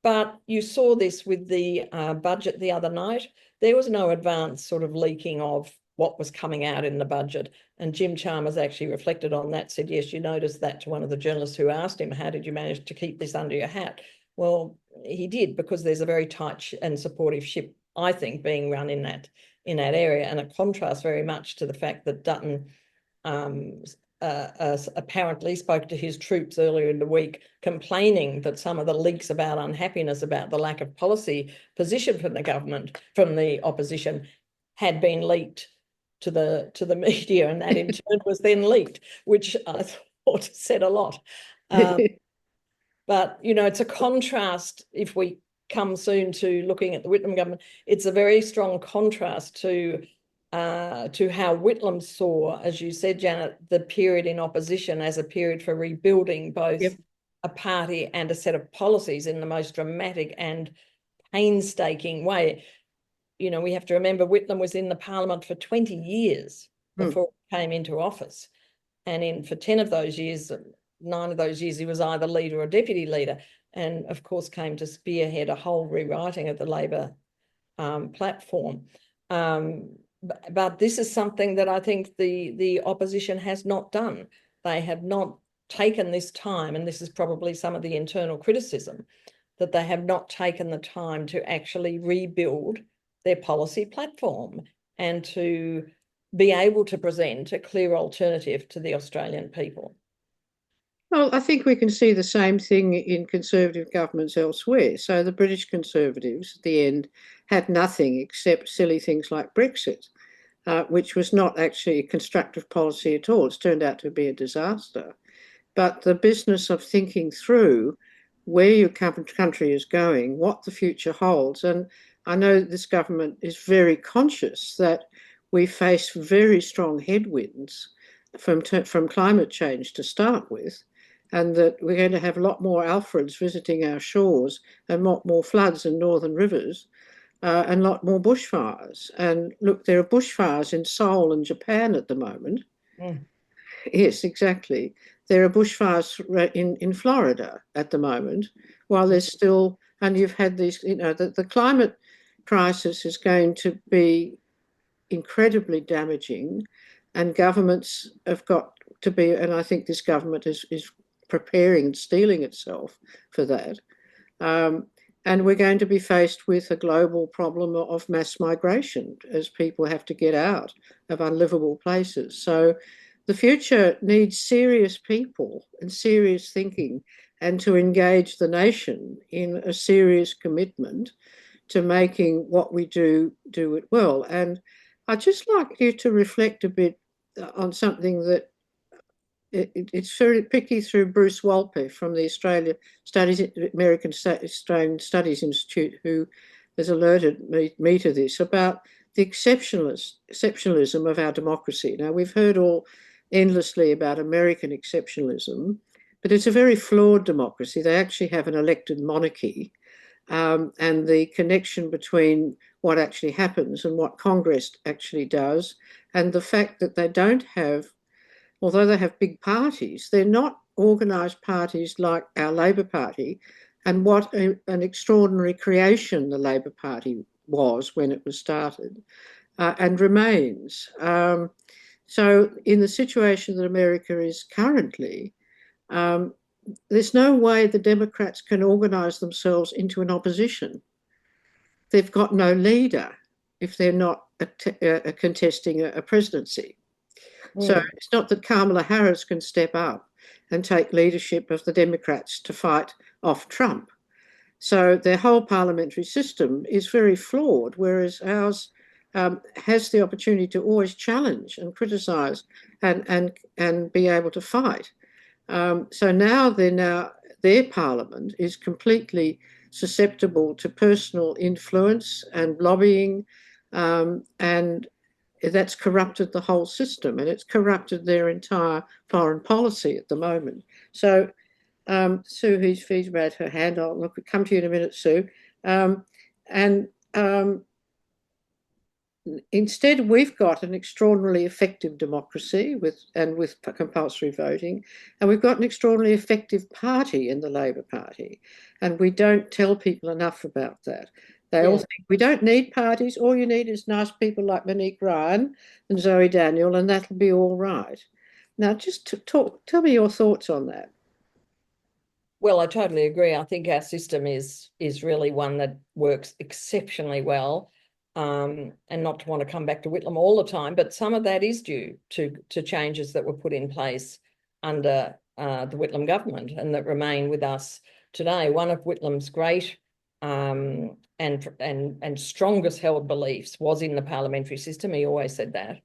But you saw this with the budget the other night. There was no advance sort of leaking of what was coming out in the budget. And Jim Chalmers actually reflected on that, said, yes, you noticed that, to one of the journalists who asked him, how did you manage to keep this under your hat? Well, he did, because there's a very tight and supportive ship, I think, being run in that area. And it contrasts very much to the fact that Dutton apparently spoke to his troops earlier in the week, complaining that some of the leaks about unhappiness about the lack of policy position from the government, from the opposition, had been leaked to the media, and that in turn was then leaked, which I thought said a lot. But, it's a contrast. If we come soon to looking at the Whitlam government, it's a very strong contrast to how Whitlam saw, as you said, Janet, the period in opposition as a period for rebuilding both a party and a set of policies in the most dramatic and painstaking way. We have to remember Whitlam was in the parliament for 20 years before he came into office. And for 10 of those years, 9 of those years, he was either leader or deputy leader, and of course came to spearhead a whole rewriting of the Labor platform. But this is something that I think the opposition has not done. They have not taken this time, and this is probably some of the internal criticism, that they have not taken the time to actually rebuild their policy platform and to be able to present a clear alternative to the Australian people. Well, I think we can see the same thing in Conservative governments elsewhere. So the British Conservatives, at the end, had nothing except silly things like Brexit, which was not actually a constructive policy at all. It's turned out to be a disaster. But the business of thinking through where your country is going, what the future holds, and I know this government is very conscious that we face very strong headwinds from climate change to start with, and that we're going to have a lot more Alfreds visiting our shores and a lot more floods in northern rivers and a lot more bushfires. And look, there are bushfires in Seoul and Japan at the moment. Yes, exactly. There are bushfires in Florida at the moment, while there's still, and you've had these, the climate crisis is going to be incredibly damaging, and governments have got to be, and I think this government is preparing and steeling itself for that. And we're going to be faced with a global problem of mass migration as people have to get out of unlivable places. So the future needs serious people and serious thinking, and to engage the nation in a serious commitment to making what we do it well. And I'd just like you to reflect a bit on something that it's very picky through Bruce Walpe from the American Australian Studies Institute, who has alerted me to this, about the exceptionalism of our democracy. Now, we've heard all endlessly about American exceptionalism, but it's a very flawed democracy. They actually have an elected monarchy, and the connection between what actually happens and what Congress actually does, and the fact that they don't have, although they have big parties, they're not organised parties like our Labor Party, and what an extraordinary creation the Labor Party was when it was started, and remains. So in the situation that America is currently, there's no way the Democrats can organise themselves into an opposition. They've got no leader if they're not contesting a presidency. So it's not that Kamala Harris can step up and take leadership of the Democrats to fight off Trump. So their whole parliamentary system is very flawed, whereas ours has the opportunity to always challenge and criticise and be able to fight. So now their parliament is completely susceptible to personal influence and lobbying, and that's corrupted the whole system, and it's corrupted their entire foreign policy at the moment. So Sue, who's raised her hand, I'll come to you in a minute, Sue. And instead, we've got an extraordinarily effective democracy with compulsory voting, and we've got an extraordinarily effective party in the Labor Party, and we don't tell people enough about that. They all think we don't need parties. All you need is nice people like Monique Ryan and Zoe Daniel, and that'll be all right. Now, just tell me your thoughts on that. Well, I totally agree. I think our system is really one that works exceptionally well. And not to want to come back to Whitlam all the time, but some of that is due to changes that were put in place under the Whitlam government and that remain with us today. One of Whitlam's great and strongest held beliefs was in the parliamentary system. He always said that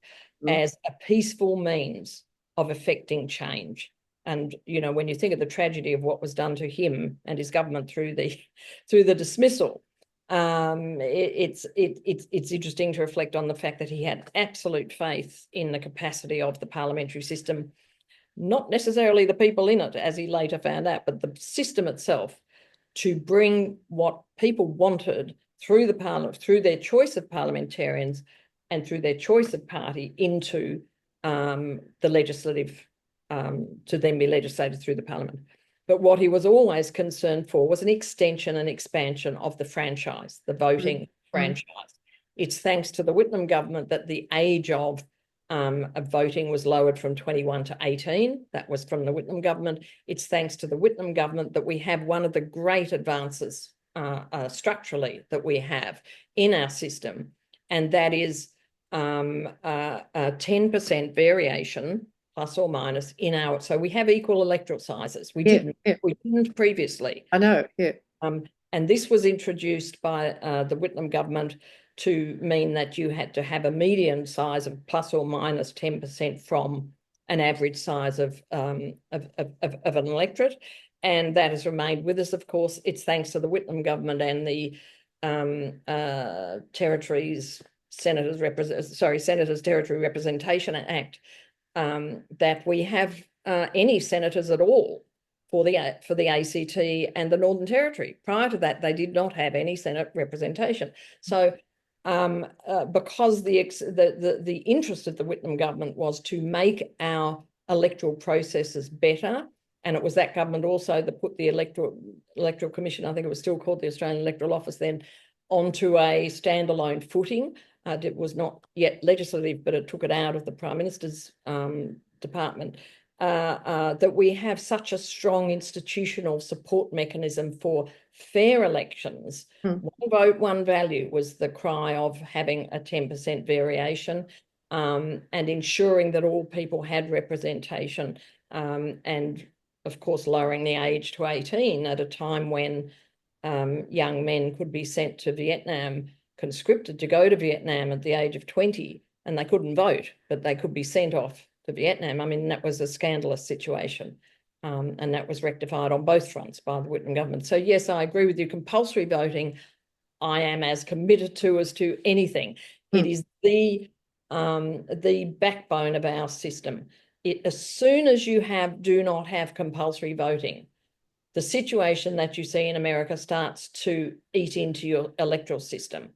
as a peaceful means of effecting change. And, you know, when you think of the tragedy of what was done to him and his government through the dismissal, it's interesting to reflect on the fact that he had absolute faith in the capacity of the parliamentary system, not necessarily the people in it, as he later found out, but the system itself, to bring what people wanted through the parliament, through their choice of parliamentarians and through their choice of party into the legislative, to then be legislated through the parliament. But what he was always concerned for was an extension and expansion of the franchise, the voting franchise. It's thanks to the Whitlam government that the age of voting was lowered from 21 to 18. That was from the Whitlam government. It's thanks to the Whitlam government that we have one of the great advances structurally that we have in our system, and that is a 10% variation plus or minus in our, so we have equal electoral sizes. We didn't previously. I know, yeah. And this was introduced by the Whitlam government to mean that you had to have a median size of plus or minus 10% from an average size of an electorate. And that has remained with us, of course. It's thanks to the Whitlam government and the Senators Territory Representation Act that we have any senators at all for the ACT and the Northern Territory. Prior to that, they did not have any Senate representation. So because the interest of the Whitlam government was to make our electoral processes better, and it was that government also that put the Electoral Commission, I think it was still called the Australian Electoral Office then, onto a standalone footing. It was not yet legislative, but it took it out of the Prime Minister's department, that we have such a strong institutional support mechanism for fair elections. One vote, one value was the cry of having a 10% variation and ensuring that all people had representation, and of course lowering the age to 18 at a time when young men could be sent to Vietnam, conscripted to go to Vietnam at the age of 20, and they couldn't vote, but they could be sent off to Vietnam. I mean, that was a scandalous situation, and that was rectified on both fronts by the Whitlam government. So yes, I agree with you. Compulsory voting, I am as committed to as to anything. It is the backbone of our system. As soon as you do not have compulsory voting, the situation that you see in America starts to eat into your electoral system.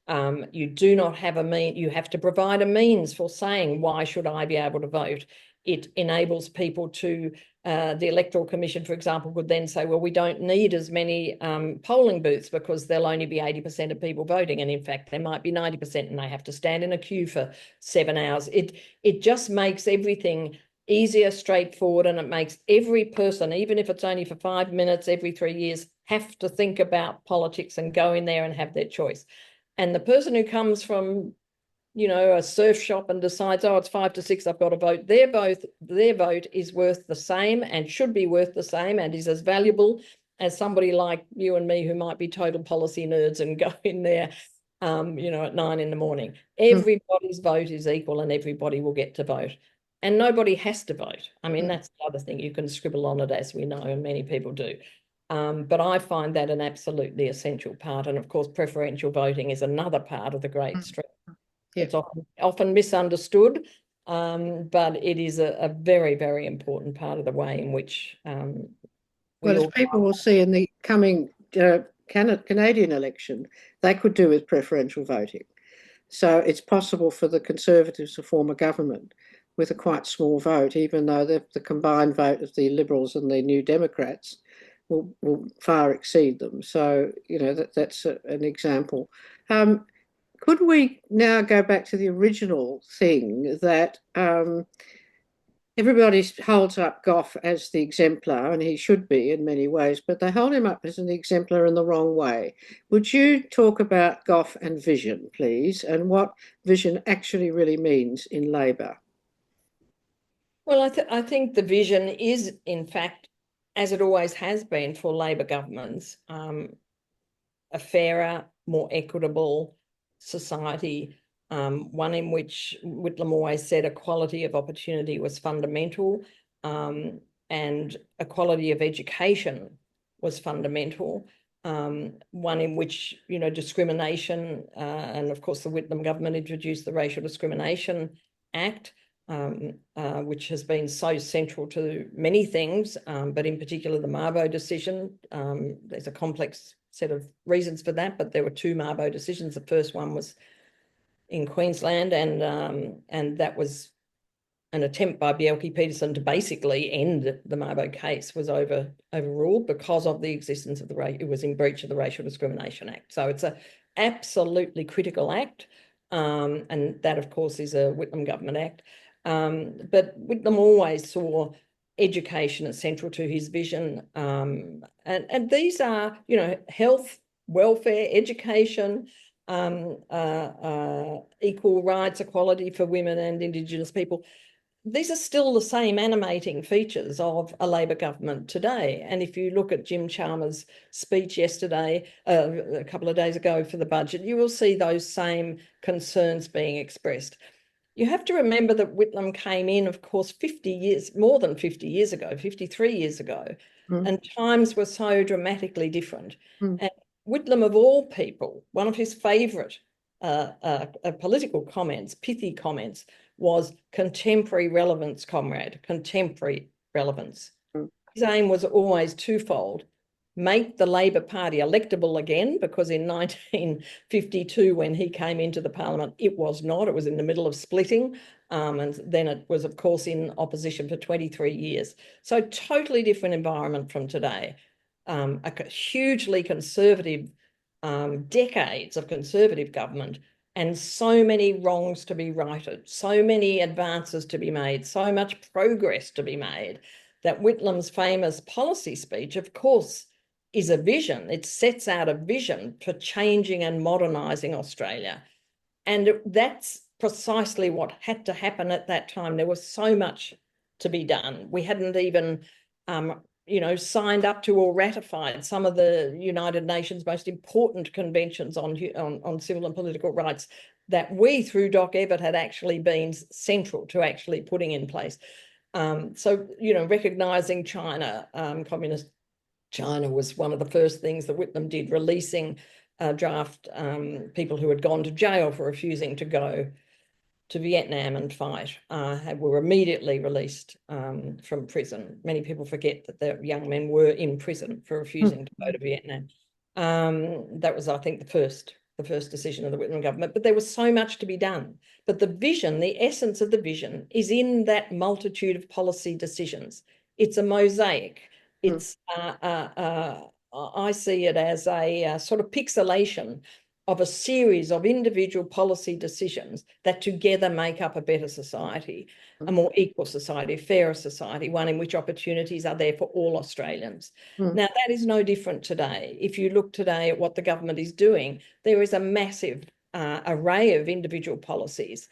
You do not have you have to provide a means for saying, why should I be able to vote? It enables people to, the Electoral Commission, for example, could then say, well, we don't need as many polling booths because there'll only be 80% of people voting. And in fact, there might be 90% and they have to stand in a queue for 7 hours. It just makes everything easier, straightforward, and it makes every person, even if it's only for 5 minutes every 3 years, have to think about politics and go in there and have their choice. And the person who comes from, you know, a surf shop and decides, oh, it's 5 to 6, I've got to vote, their vote is worth the same and should be worth the same and is as valuable as somebody like you and me who might be total policy nerds and go in there, you know, at 9 in the morning. Everybody's vote is equal and everybody will get to vote. And nobody has to vote. I mean, that's the other thing. You can scribble on it, as we know, and many people do. But I find that an absolutely essential part. And of course, preferential voting is another part of the great strength. Yeah. It's often misunderstood, but it is a very, very important part of the way in which well, as people will see in the coming Canadian election, they could do with preferential voting. So it's possible for the Conservatives to form a government with a quite small vote, even though the combined vote of the Liberals and the New Democrats will far exceed them. So, you know, that's an example. Could we now go back to the original thing that everybody holds up Gough as the exemplar, and he should be in many ways, but they hold him up as an exemplar in the wrong way. Would you talk about Gough and vision, please, and what vision actually really means in Labor? Well, I think the vision is, in fact, as it always has been for Labor governments, a fairer, more equitable society, one in which Whitlam always said equality of opportunity was fundamental, and equality of education was fundamental, one in which, you know, discrimination, and of course the Whitlam government introduced the Racial Discrimination Act, which has been so central to many things, but in particular the Mabo decision. There's a complex set of reasons for that, but there were 2 Mabo decisions. The first one was in Queensland, and that was an attempt by Bjelke-Petersen to basically end the Mabo case, was overruled because of the existence of it was in breach of the Racial Discrimination Act. So it's a absolutely critical act, and that of course is a Whitlam government act. But Whitlam always saw education as central to his vision, and these are, you know, health, welfare, education, equal rights, equality for women and Indigenous people. These are still the same animating features of a Labor government today. And if you look at Jim Chalmers' speech yesterday, a couple of days ago for the budget, you will see those same concerns being expressed. You have to remember that Whitlam came in, of course, 50 years, more than 50 years ago, 53 years ago, and times were so dramatically different. And Whitlam, of all people, one of his favourite political comments, pithy comments, was contemporary relevance, comrade, contemporary relevance. His aim was always twofold: make the Labor Party electable again, because in 1952, when he came into the parliament, it was not. It was in the middle of splitting, and then it was, of course, in opposition for 23 years. So totally different environment from today. A hugely conservative, decades of conservative government, and so many wrongs to be righted, so many advances to be made, so much progress to be made, that Whitlam's famous policy speech, of course, is a vision. It sets out a vision for changing and modernising Australia. And that's precisely what had to happen at that time. There was so much to be done. We hadn't even, you know, signed up to or ratified some of the United Nations' most important conventions on civil and political rights that we, through Doc Evatt, had actually been central to actually putting in place. So, you know, recognising China, communist China, was one of the first things that Whitlam did, releasing draft people who had gone to jail for refusing to go to Vietnam and fight, were immediately released from prison. Many people forget that the young men were in prison for refusing to go to Vietnam. That was, I think, the first the first decision of the Whitlam government, but there was so much to be done. But the vision, the essence of the vision, is in that multitude of policy decisions. It's a mosaic. It's I see it as a sort of pixelation of a series of individual policy decisions that together make up a better society, a more equal society, a fairer society, one in which opportunities are there for all Australians. Now, that is no different today. If you look today at what the government is doing, there is a massive array of individual policies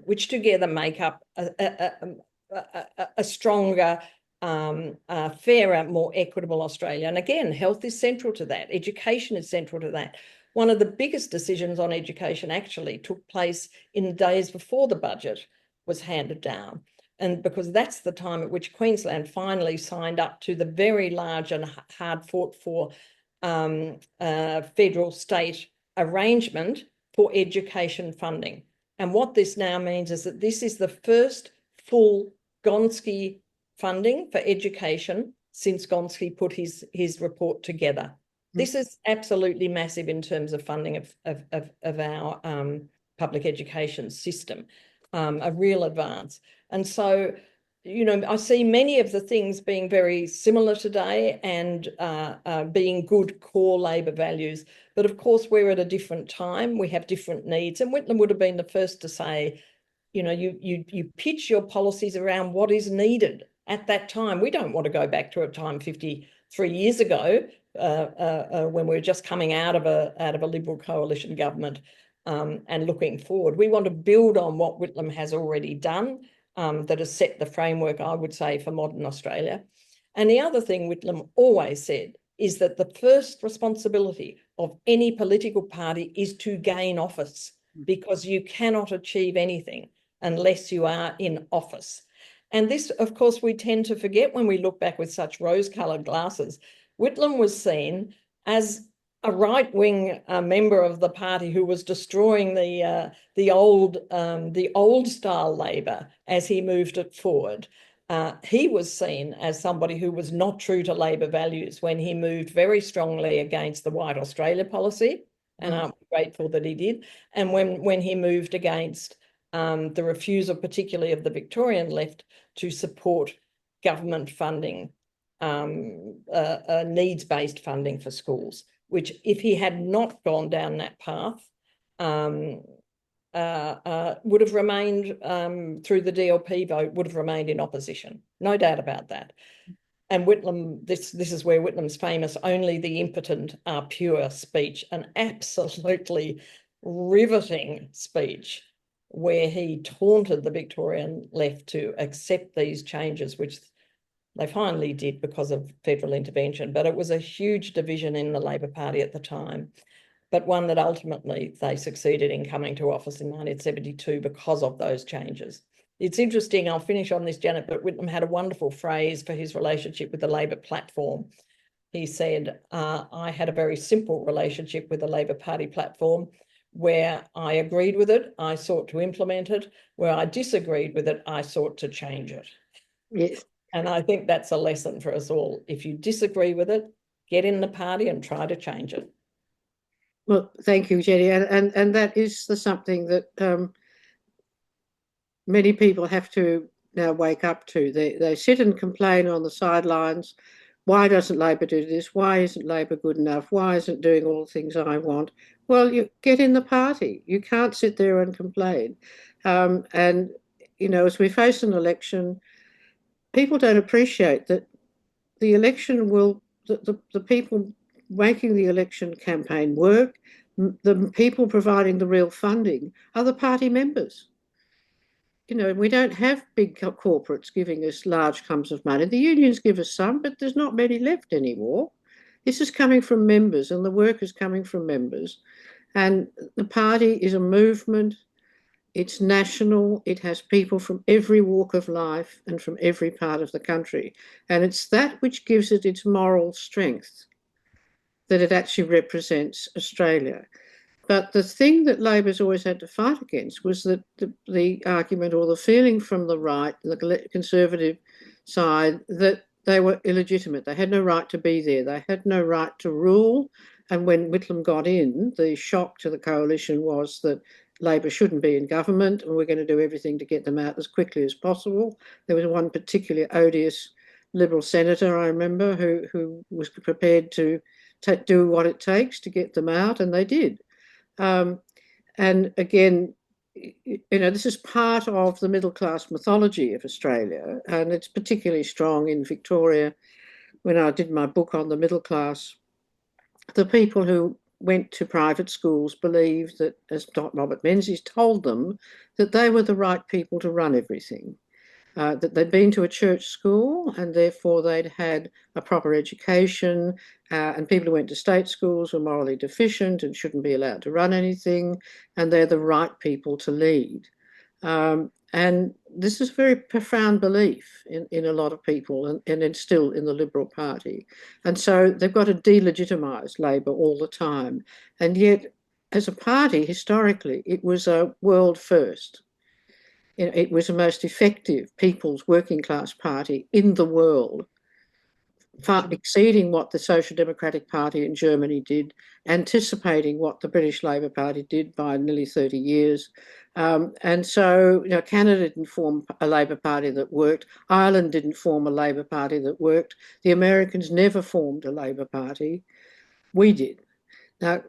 which together make up a stronger, fairer, more equitable Australia. And again, health is central to that. Education is central to that. One of the biggest decisions on education actually took place in the days before the budget was handed down. And because that's the time at which Queensland finally signed up to the very large and hard fought for federal state arrangement for education funding. And what this now means is that this is the first full Gonski funding for education since Gonski put his report together. This is absolutely massive in terms of funding of our public education system, a real advance. And so, you know, I see many of the things being very similar today and being good core Labor values. But of course, we're at a different time. We have different needs. And Whitlam would have been the first to say, you know, you pitch your policies around what is needed at that time. We don't want to go back to a time 53 years ago when we were just coming out of a Liberal coalition government and looking forward. We want to build on what Whitlam has already done that has set the framework, I would say, for modern Australia. And the other thing Whitlam always said is that the first responsibility of any political party is to gain office, because you cannot achieve anything unless you are in office. And this, of course, we tend to forget when we look back with such rose-coloured glasses. Whitlam was seen as a right-wing member of the party who was destroying the old style Labor as he moved it forward. He was seen as somebody who was not true to Labor values when he moved very strongly against the White Australia policy, and I'm grateful that he did. And when he moved against the refusal, particularly of the Victorian left, to support government funding, needs-based funding for schools, which if he had not gone down that path, would have remained, through the DLP vote, would have remained in opposition. No doubt about that. And Whitlam, this is where Whitlam's famous "only the impotent are pure" speech, an absolutely riveting speech, where he taunted the Victorian left to accept these changes, which they finally did because of federal intervention. But it was a huge division in the Labor Party at the time, but one that ultimately they succeeded in coming to office in 1972 because of those changes. It's interesting, I'll finish on this, Janet, but Whitlam had a wonderful phrase for his relationship with the Labor platform. He said, I had a very simple relationship with the Labor Party platform. Where I agreed with it, I sought to implement it. Where I disagreed with it, I sought to change it. Yes. And I think that's a lesson for us all. If you disagree with it, get in the party and try to change it. Well, thank you, Jenny. And that is something that many people have to now wake up to. They sit and complain on the sidelines. Why doesn't Labor do this? Why isn't Labor good enough? Why isn't it doing all the things I want? Well, you get in the party. You can't sit there and complain. And, you know, as we face an election, people don't appreciate that the election will, the people making the election campaign work, the people providing the real funding are the party members. You know, we don't have big corporates giving us large sums of money. The unions give us some, but there's not many left anymore. This is coming from members, and the work is coming from members. And the party is a movement. It's national. It has people from every walk of life and from every part of the country. And it's that which gives it its moral strength, that it actually represents Australia. But the thing that Labor's always had to fight against was that the argument or the feeling from the right, the Conservative side, that they were illegitimate. They had no right to be there. They had no right to rule. And when Whitlam got in, the shock to the coalition was that Labor shouldn't be in government and we're going to do everything to get them out as quickly as possible. There was one particularly odious Liberal senator, I remember, who was prepared to do what it takes to get them out, and they did. And again, this is part of the middle class mythology of Australia, and it's particularly strong in Victoria. When I did my book on the middle class, the people who went to private schools believed that, as Robert Menzies told them, that they were the right people to run everything. That they'd been to a church school and therefore they'd had a proper education, and people who went to state schools were morally deficient and shouldn't be allowed to run anything, and they're the right people to lead. And this is a very profound belief in a lot of people, and it's still in the Liberal Party. And so they've got to delegitimise Labor all the time. And yet, as a party, historically, it was a world first. It was the most effective people's working class party in the world, far exceeding what the Social Democratic Party in Germany did, anticipating what the British Labour Party did by nearly 30 years. And so, Canada didn't form a Labour Party that worked. Ireland didn't form a Labour Party that worked. The Americans never formed a Labour Party. We did. Now,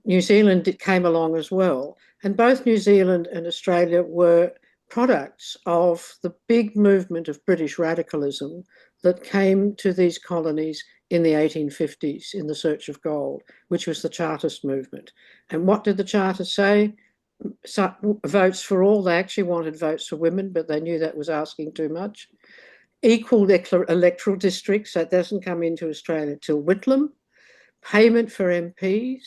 New Zealand came along as well. And both New Zealand and Australia were products of the big movement of British radicalism that came to these colonies in the 1850s in the search of gold, which was the Chartist movement. And what did the Charters say? Votes for all. They actually wanted votes for women, but they knew that was asking too much. Equal electoral districts, that doesn't come into Australia till Whitlam. Payment for MPs.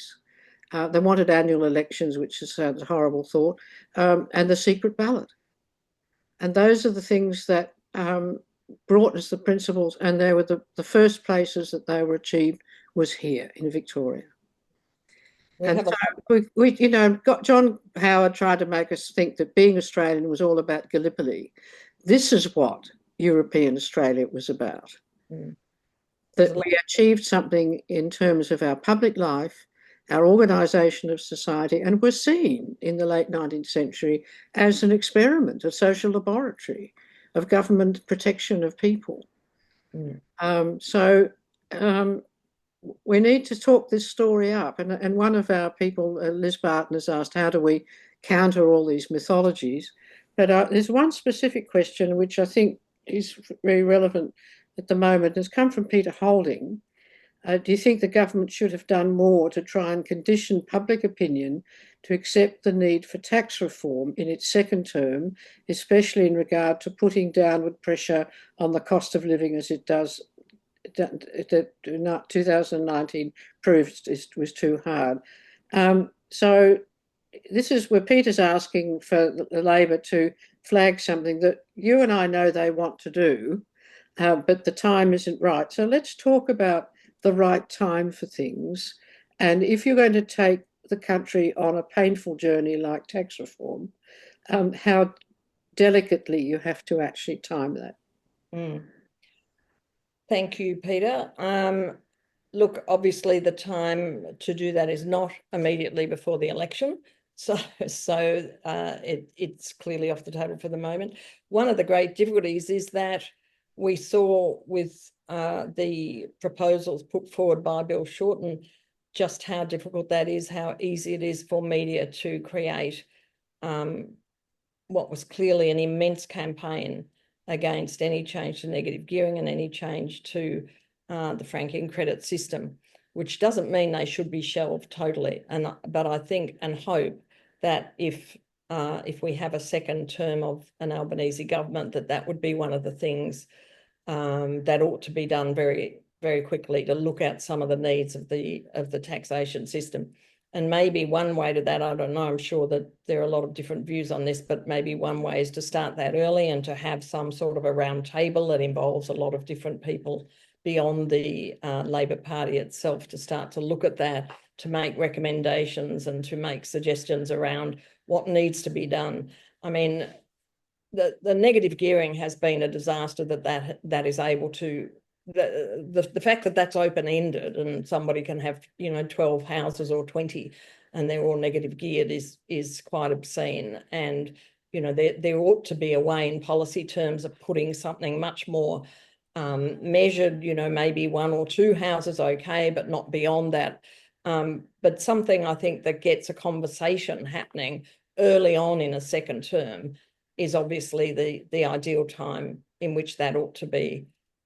They wanted annual elections, which is a horrible thought, and the secret ballot. And those are the things that brought us the principles, and they were the first places that they were achieved was here in Victoria. And so got John Howard tried to make us think that being Australian was all about Gallipoli. This is what European Australia was about. That we achieved something in terms of our public life, our organisation of society, and were seen in the late 19th century as an experiment, a social laboratory of government protection of people. So we need to talk this story up. And one of our people, Liz Barton, has asked, how do we counter all these mythologies? But there's one specific question which I think is very relevant at the moment. It's come from Peter Holding. Do you think the government should have done more to try and condition public opinion to accept the need for tax reform in its second term, especially in regard to putting downward pressure on the cost of living as it does? 2019 proved was too hard. So this is where Peter's asking for the Labor to flag something that you and I know they want to do, but the time isn't right. So let's talk about the right time for things. And if you're going to take the country on a painful journey like tax reform, how delicately you have to actually time that. Thank you, Peter. Look, obviously the time to do that is not immediately before the election. So it's clearly off the table for the moment. One of the great difficulties is that we saw with the proposals put forward by Bill Shorten just how difficult that is, how easy it is for media to create what was clearly an immense campaign against any change to negative gearing and any change to the franking credit system, which doesn't mean they should be shelved totally. But I think and hope that if we have a second term of an Albanese government, that would be one of the things that ought to be done very, very quickly, to look at some of the needs of the taxation system. And maybe one way to that, I don't know, I'm sure that there are a lot of different views on this, but maybe one way is to start that early and to have some sort of a round table that involves a lot of different people beyond the Labor Party itself, to start to look at that, to make recommendations and to make suggestions around what needs to be done. I mean, the negative gearing has been a disaster that is able to the fact that that's open-ended and somebody can have, 12 houses or 20 and they're all negative geared is quite obscene. And, there ought to be a way in policy terms of putting something much more measured, maybe 1 or 2 houses, okay, but not beyond that. But something I think that gets a conversation happening early on in a second term is obviously the ideal time in which that ought to be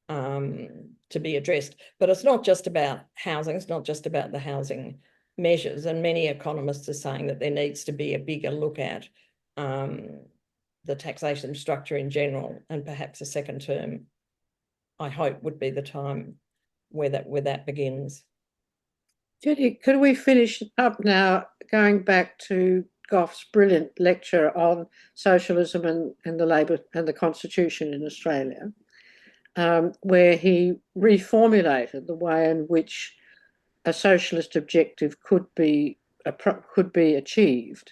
addressed. But it's not just about housing, it's not just about the housing measures. And many economists are saying that there needs to be a bigger look at the taxation structure in general, and perhaps a second term, I hope, would be the time where that begins. Jenny, could we finish up now going back to Gough's brilliant lecture on socialism and the Labor and the Constitution in Australia, where he reformulated the way in which a socialist objective could be achieved,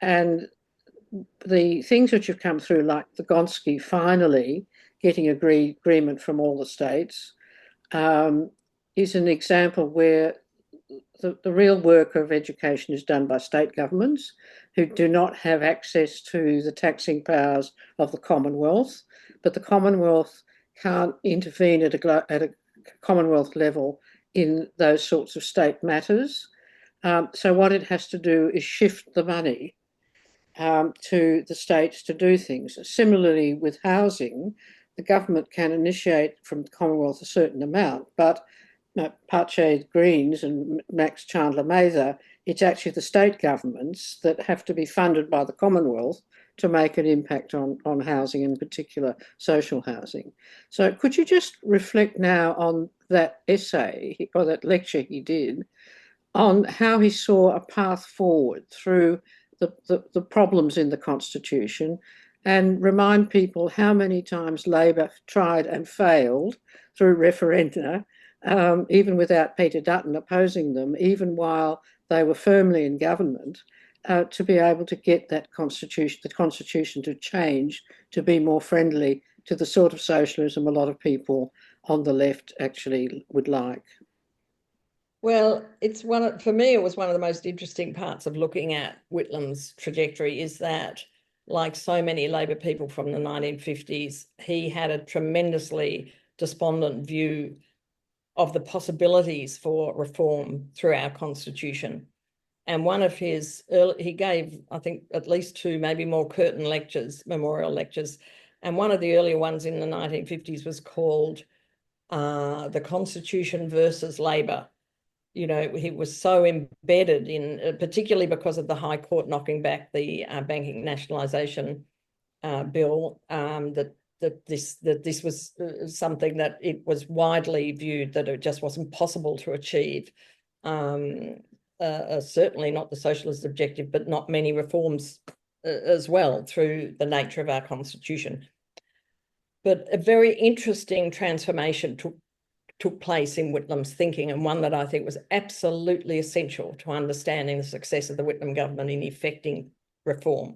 and the things which have come through, like the Gonski finally getting agreement from all the states, is an example where the real work of education is done by state governments who do not have access to the taxing powers of the Commonwealth, but the Commonwealth can't intervene at a Commonwealth level in those sorts of state matters. So what it has to do is shift the money to the states to do things. Similarly, with housing, the government can initiate from the Commonwealth a certain amount, but Pache Greens and Max Chandler Mather, it's actually the state governments that have to be funded by the Commonwealth to make an impact on housing, in particular social housing. So could you just reflect now on that essay or that lecture he did on how he saw a path forward through the problems in the Constitution, and remind people how many times Labor tried and failed through referenda, even without Peter Dutton opposing them, even while they were firmly in government, to be able to get the Constitution to change, to be more friendly to the sort of socialism a lot of people on the left actually would like. Well, for me, it was one of the most interesting parts of looking at Whitlam's trajectory, is that, like so many Labor people from the 1950s, he had a tremendously despondent view of the possibilities for reform through our Constitution. And one of he gave, I think, at least 2, maybe more, curtain lectures, memorial lectures. And one of the earlier ones in the 1950s was called The Constitution versus Labor. He was so embedded in, particularly because of the High Court knocking back the banking nationalisation bill, that this was something that it was widely viewed that it just wasn't possible to achieve. Certainly not the socialist objective, but not many reforms as well through the nature of our Constitution. But a very interesting transformation took place in Whitlam's thinking, and one that I think was absolutely essential to understanding the success of the Whitlam government in effecting reform.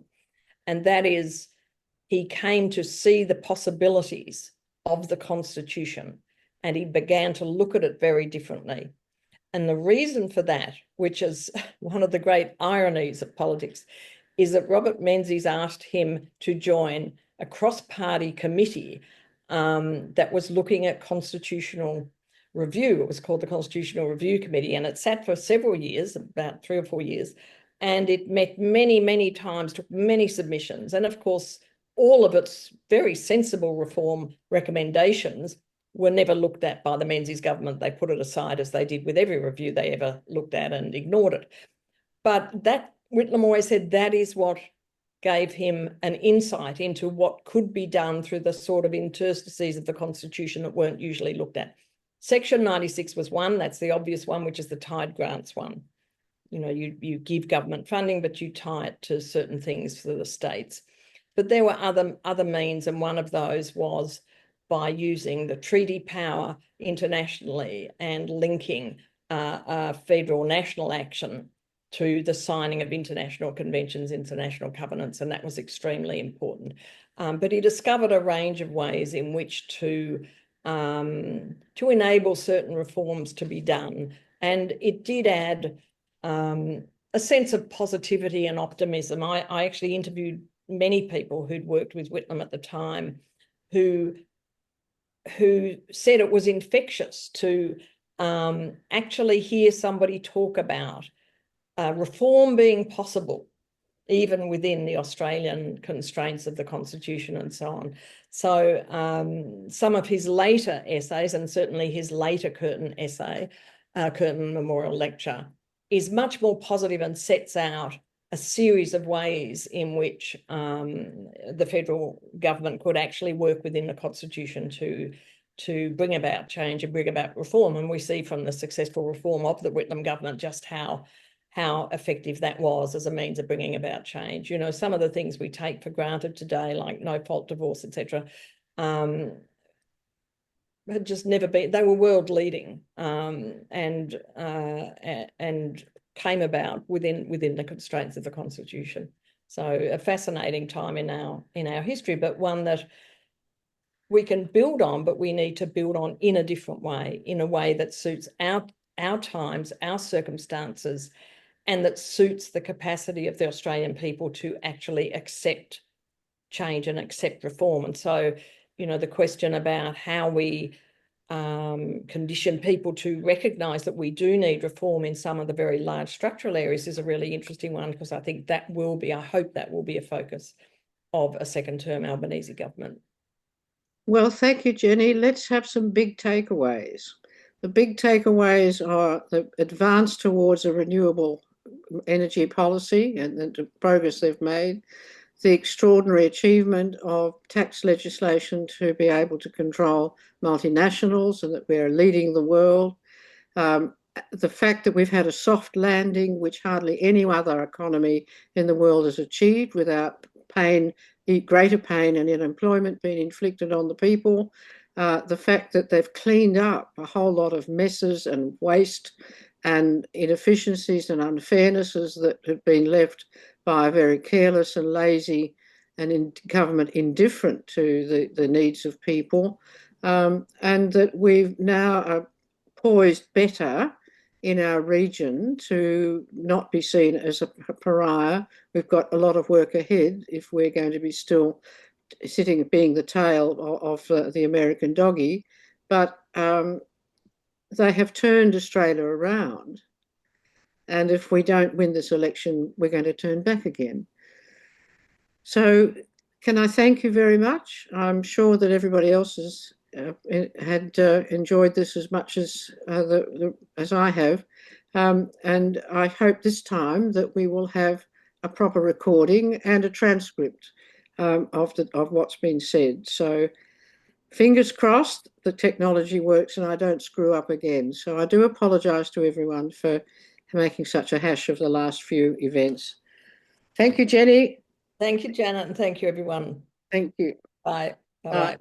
And that is, he came to see the possibilities of the Constitution, and he began to look at it very differently. And the reason for that, which is one of the great ironies of politics, is that Robert Menzies asked him to join a cross-party committee that was looking at constitutional review. It was called the Constitutional Review Committee, and it sat for several years, about 3 or 4 years, and it met many, many times, took many submissions. And of course, all of its very sensible reform recommendations were never looked at by the Menzies government. They put it aside, as they did with every review they ever looked at, and ignored it. But that, Whitlam always said, that is what gave him an insight into what could be done through the sort of interstices of the Constitution that weren't usually looked at. Section 96 was one, that's the obvious one, which is the tied grants one. You give government funding, but you tie it to certain things for the states. But there were other means, and one of those was by using the treaty power internationally and linking federal national action to the signing of international conventions, international covenants, and that was extremely important. But he discovered a range of ways in which to to enable certain reforms to be done. And it did add a sense of positivity and optimism. I actually interviewed many people who'd worked with Whitlam at the time who said it was infectious to actually hear somebody talk about reform being possible, even within the Australian constraints of the Constitution and so on. So some of his later essays, and certainly his later Curtin essay, Curtin Memorial Lecture, is much more positive and sets out a series of ways in which the federal government could actually work within the Constitution to bring about change and bring about reform. And we see from the successful reform of the Whitlam government just how effective that was as a means of bringing about change. You know, some of the things we take for granted today, like no-fault divorce, etc., had just never been. They were world leading and came about within the constraints of the Constitution. So a fascinating time in our history, but one that we can build on, but we need to build on in a different way, in a way that suits our times, our circumstances, and that suits the capacity of the Australian people to actually accept change and accept reform. And so, you know, the question about how we condition people to recognise that we do need reform in some of the very large structural areas is a really interesting one, because I think that will be, I hope that will be a focus of a second-term Albanese government. Well, thank you, Jenny. Let's have some big takeaways. The big takeaways are the advance towards a renewable energy policy and the progress they've made, the extraordinary achievement of tax legislation to be able to control multinationals and that we're leading the world, the fact that we've had a soft landing, which hardly any other economy in the world has achieved without pain, greater pain and unemployment being inflicted on the people, the fact that they've cleaned up a whole lot of messes and waste and inefficiencies and unfairnesses that have been left by a very careless and lazy and government indifferent to the needs of people, and that we've now are poised better in our region to not be seen as a pariah. We've got a lot of work ahead if we're going to be still sitting, being the tail of the American doggy, but they have turned Australia around. And if we don't win this election, we're going to turn back again. So can I thank you very much? I'm sure that everybody else has had enjoyed this as much as I have. And I hope this time that we will have a proper recording and a transcript of what's been said. So fingers crossed the technology works and I don't screw up again. So I do apologise to everyone for making such a hash of the last few events. Thank you, Jenny. Thank you, Janet, and thank you, everyone. Thank you. Bye. Bye-bye.